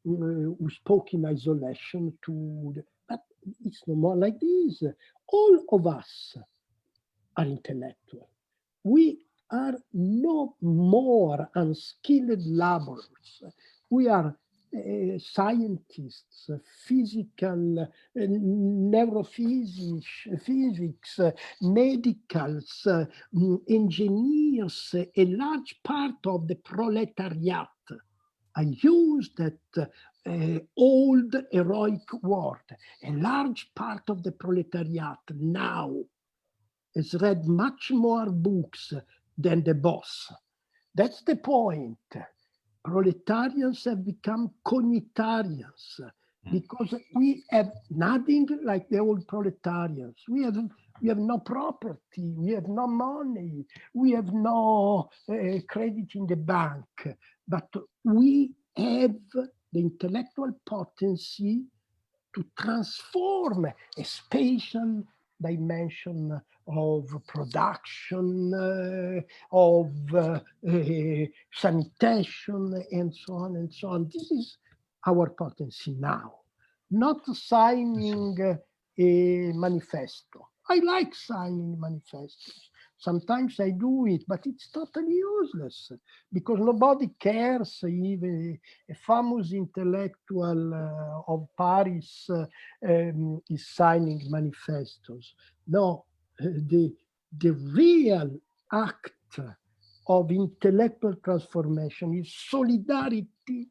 S4: who spoke in isolation but it's no more like this. All of us are intellectual. We are no more unskilled laborers. We are scientists, physical, neurophysics, medicals, engineers, a large part of the proletariat. I use that old heroic word. A large part of the proletariat now has read much more books than the boss. That's the point. proletarians have become cognitarians because we have nothing like the old proletarians. We have no property, we have no money, we have no credit in the bank, but we have the intellectual potency to transform a spatial dimension of production, of sanitation, and so on and so on. This is our potency now, not signing a manifesto. I like signing manifestos. Sometimes I do it, but it's totally useless because nobody cares if a famous intellectual of Paris is signing manifestos. No, the real act of intellectual transformation is solidarity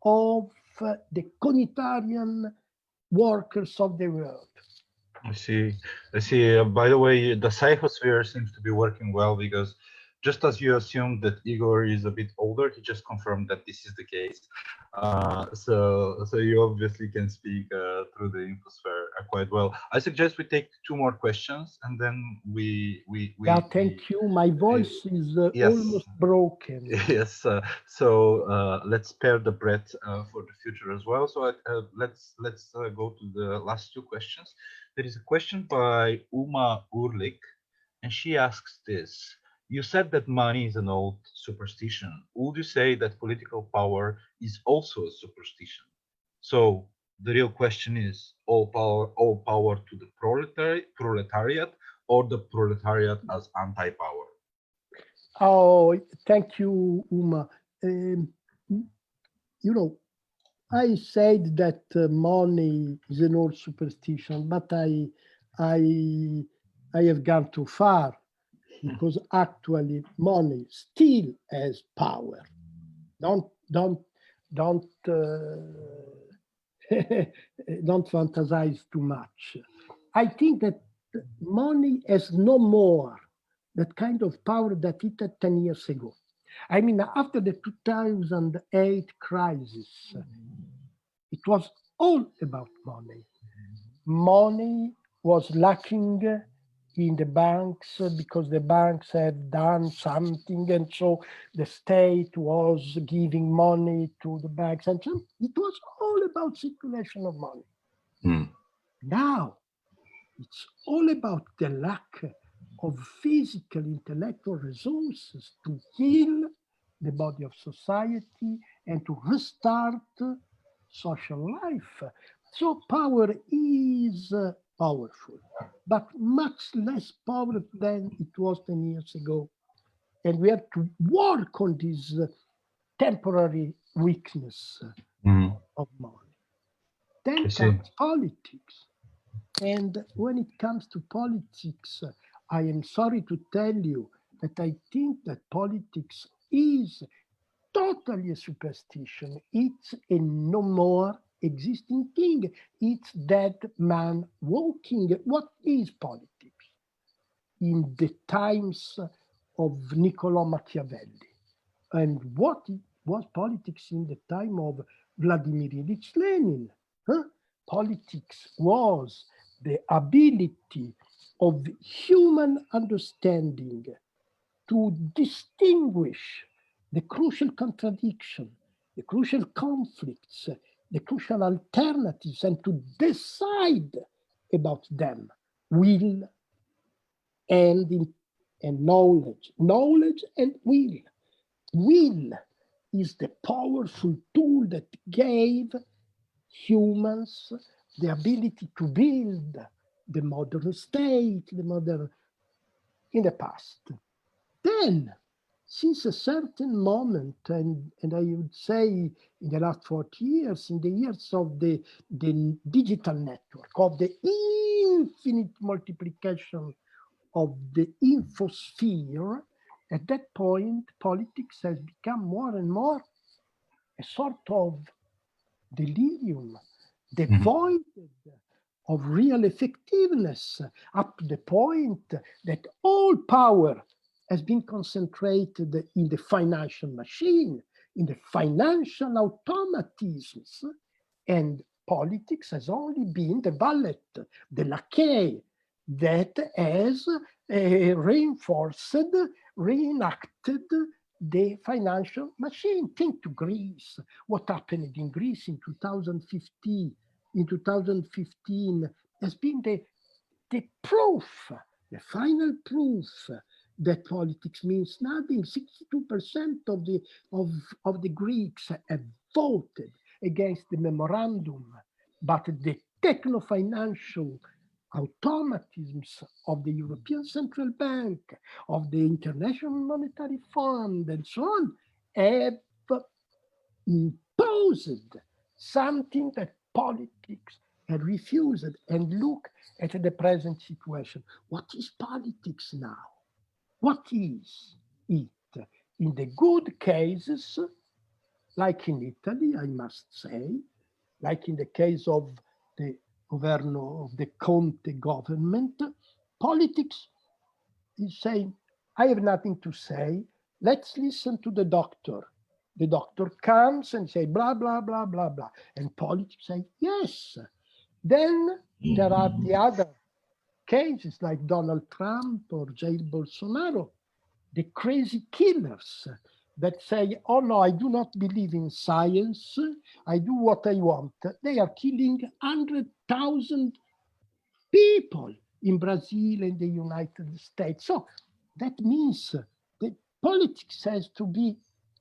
S4: of the cognitarian workers of the world.
S3: I see. By the way, the psychosphere seems to be working well because just as you assumed that Igor is a bit older, he just confirmed that this is the case. So you obviously can speak through the infosphere quite well. I suggest we take 2 more questions and then we
S4: thank you. My voice is
S3: yes.
S4: almost broken.
S3: Yes. So let's spare the breath for the future as well. So let's go to the last 2 questions. There is a question by Uma Urlik, and she asks this. You said that money is an old superstition. Would you say that political power is also a superstition? So the real question is all power to the proletariat, or the proletariat as anti-power?
S4: Oh, thank you, Uma. I said that money is an old superstition, but I have gone too far because actually money still has power. Don't fantasize too much. I think that money has no more that kind of power that it had 10 years ago. I mean, after the 2008 crisis, it was all about money. Money was lacking in the banks because the banks had done something, and so the state was giving money to the banks, and so it was all about circulation of money. Now, it's all about the lack of physical, intellectual resources to heal the body of society and to restart social life. So power is powerful, but much less powerful than it was 10 years ago. And we have to work on this temporary weakness of money. Then comes politics. And when it comes to politics, I am sorry to tell you that I think that politics is totally a superstition. It's a no more existing thing. It's dead man walking. What is politics? In the times of Niccolò Machiavelli. And what was politics in the time of Vladimir Ilyich Lenin? Politics was the ability of human understanding to distinguish the crucial contradiction, the crucial conflicts, the crucial alternatives, and to decide about them. Will and knowledge. Knowledge and will. Will is the powerful tool that gave humans the ability to build the modern state, in the past. Then, since a certain moment, and I would say in the last 40 years, in the years of the digital network, of the infinite multiplication of the infosphere, at that point, politics has become more and more a sort of delirium, devoid of real effectiveness, up to the point that all power has been concentrated in the financial machine, in the financial automatisms, and politics has only been the valet, the lackey, that has reinforced, reenacted the financial machine. Think to Greece. What happened in Greece in 2015? In 2015 has been the proof, the final proof that politics means nothing. 62% of the Greeks have voted against the memorandum, but the techno-financial automatisms of the European Central Bank, of the International Monetary Fund, and so on, have imposed something that politics had refused. And look at the present situation. What is politics now? What is it? In the good cases, like in Italy, I must say, like in the case of the Governo of the Conte government, politics is saying, I have nothing to say, let's listen to the doctor. The doctor comes and say blah, blah, blah, blah, blah. And politics say, yes. Then there are the other cases like Donald Trump or Jair Bolsonaro, the crazy killers that say, oh no, I do not believe in science, I do what I want. They are killing 100,000 people in Brazil and the United States. So that means that politics has to be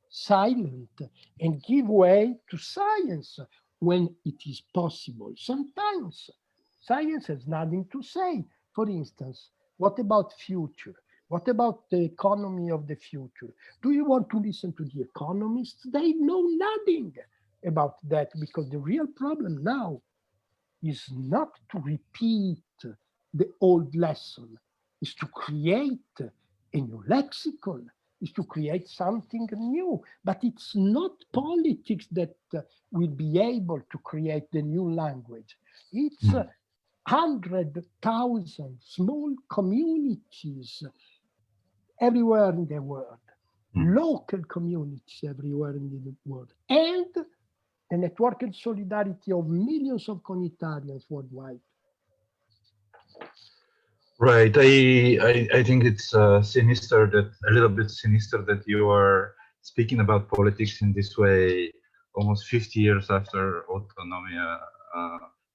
S4: silent and give way to science when it is possible. Sometimes science has nothing to say. For instance, what about future? What about the economy of the future? Do you want to listen to the economists? They know nothing about that, because the real problem now is not to repeat the old lesson, is to create a new lexicon, is to create something new. But it's not politics that will be able to create the new language. It's 100,000 small communities everywhere in the world, local communities everywhere in the world, and the networked solidarity of millions of Conitarians worldwide.
S3: Right. I think it's sinister, that a little bit sinister, that you are speaking about politics in this way almost 50 years after Autonomia.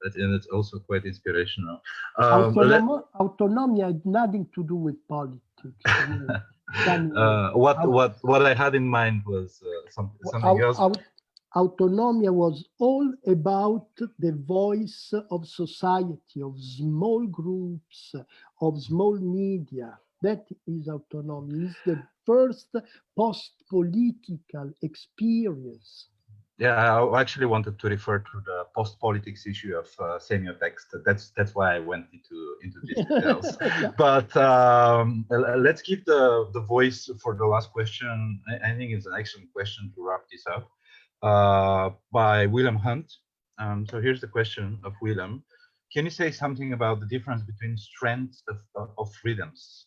S3: And it's also quite inspirational.
S4: Autonomia had nothing to do with politics.
S3: What I had in mind was something else.
S4: Autonomia was all about the voice of society, of small groups, of small media. That is autonomy. It's the first post-political experience.
S3: Yeah, I actually wanted to refer to the post-politics issue of semiotext. That's why I went into these details. But let's keep the voice for the last question. I think it's an excellent question to wrap this up, by William Hunt. So here's the question of William. Can you say something about the difference between strengths of rhythms,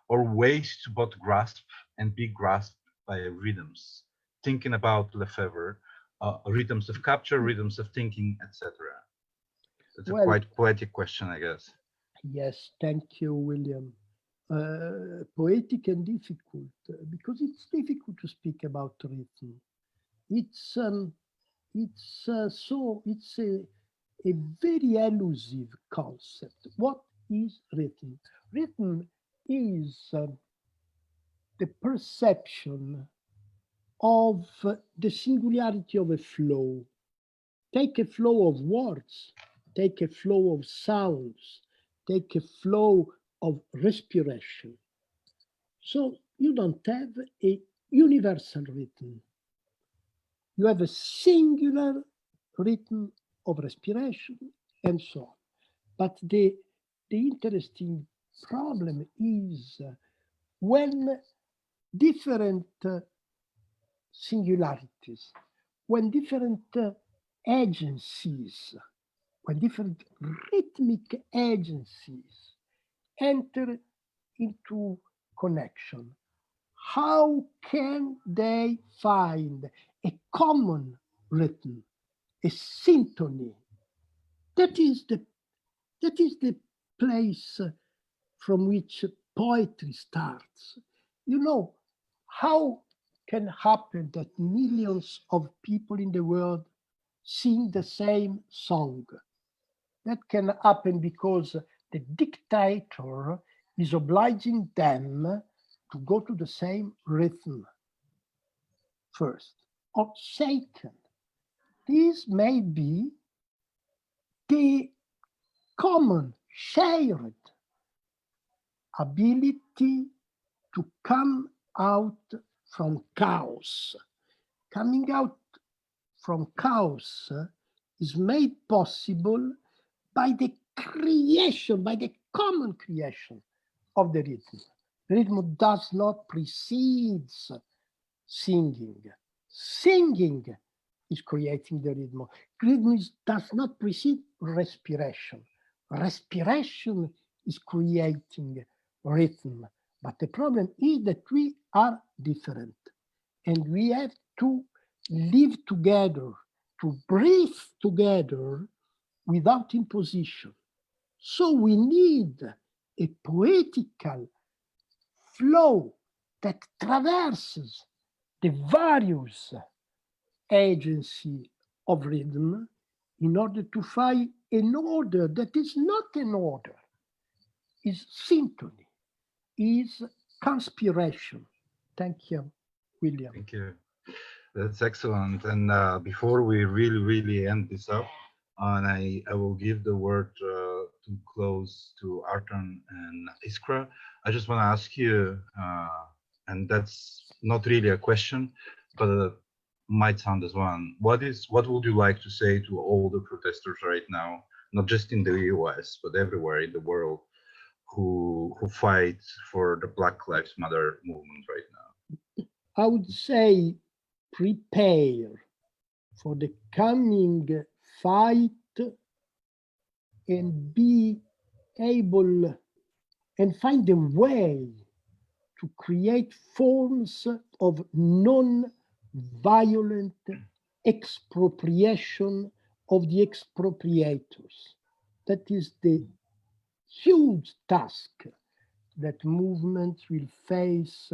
S3: or ways to both grasp and be grasped by rhythms? Thinking about Lefebvre, rhythms of capture, rhythms of thinking, etc. It's a quite poetic question, I guess.
S4: Yes, thank you, William. Poetic and difficult, because it's difficult to speak about rhythm. It's a very elusive concept. What is rhythm? Rhythm is the perception of the singularity of a flow. Take a flow of words, take a flow of sounds, take a flow of respiration. So you don't have a universal rhythm. You have a singular rhythm of respiration and so on. But the interesting problem is when different singularities, when different agencies, when different rhythmic agencies enter into connection, how can they find a common rhythm, a symphony? That is the place from which poetry starts. You know, how can happen that millions of people in the world sing the same song? That can happen because the dictator is obliging them to go to the same rhythm first. Or second, this may be the common shared ability to come out from chaos. Coming out from chaos is made possible by the creation, by the common creation of the rhythm. The rhythm does not precede singing. Singing is creating the rhythm. Rhythm does not precede respiration. Respiration is creating rhythm. But the problem is that we are different and we have to live together, to breathe together without imposition. So we need a poetical flow that traverses the various agency of rhythm in order to find an order that is not an order, is symphony, is conspiration. Thank you, William.
S3: Thank you. That's excellent. And before we really end this up, and I will give the word to close to Artan and Iskra. I just want to ask you, and that's not really a question, but might sound as one. What would you like to say to all the protesters right now, not just in the US, but everywhere in the world, who fight for the Black Lives Matter movement right now?
S4: I would say prepare for the coming fight and be able and find a way to create forms of non-violent expropriation of the expropriators. That is the huge task that movements will face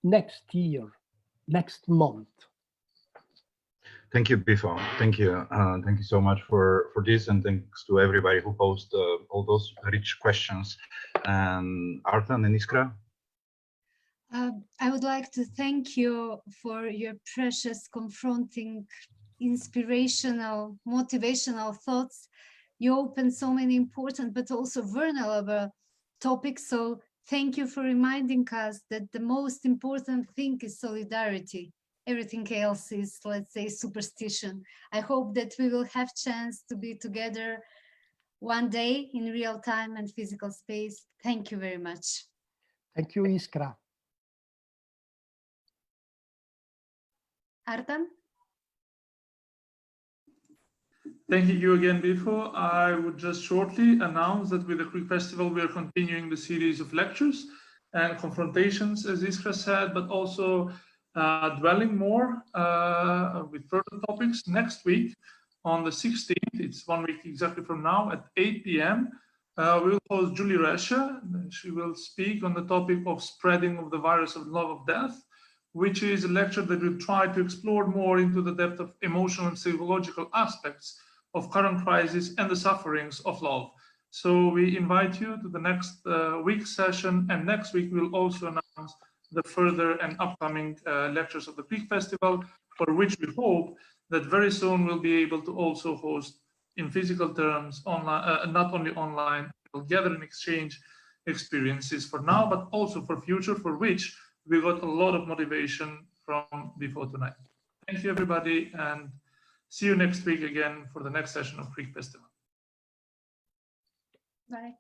S4: next year, next month.
S3: Thank you, Bifo. Thank you. Thank you so much for this, and thanks to everybody who posed all those rich questions. And Artan and Iskra?
S1: I would like to thank you for your precious, confronting, inspirational, motivational thoughts. You opened so many important but also vulnerable topics. So thank you for reminding us that the most important thing is solidarity. Everything else is, let's say, superstition. I hope that we will have chance to be together one day in real time and physical space. Thank you very much.
S4: Thank you, Iskra.
S1: Artan?
S2: Thank you again, Bifo. I would just shortly announce that with the Crete Festival, we are continuing the series of lectures and confrontations, as Iskra said, but also dwelling more with further topics. Next week, on the 16th, it's 1 week exactly from now, at 8 p.m., we will host Julie Resha. She will speak on the topic of spreading of the virus of love of death, which is a lecture that will try to explore more into the depth of emotional and psychological aspects of current crisis and the sufferings of love. So we invite you to the next week's session, and next week we'll also announce the further and upcoming lectures of the Crete Festival, for which we hope that very soon we'll be able to also host in physical terms, online, not only online, we'll gather and exchange experiences for now, but also for future, for which we got a lot of motivation from Bifo tonight. Thank you, everybody, and see you next week again for the next session of Crete Festival.
S1: Bye.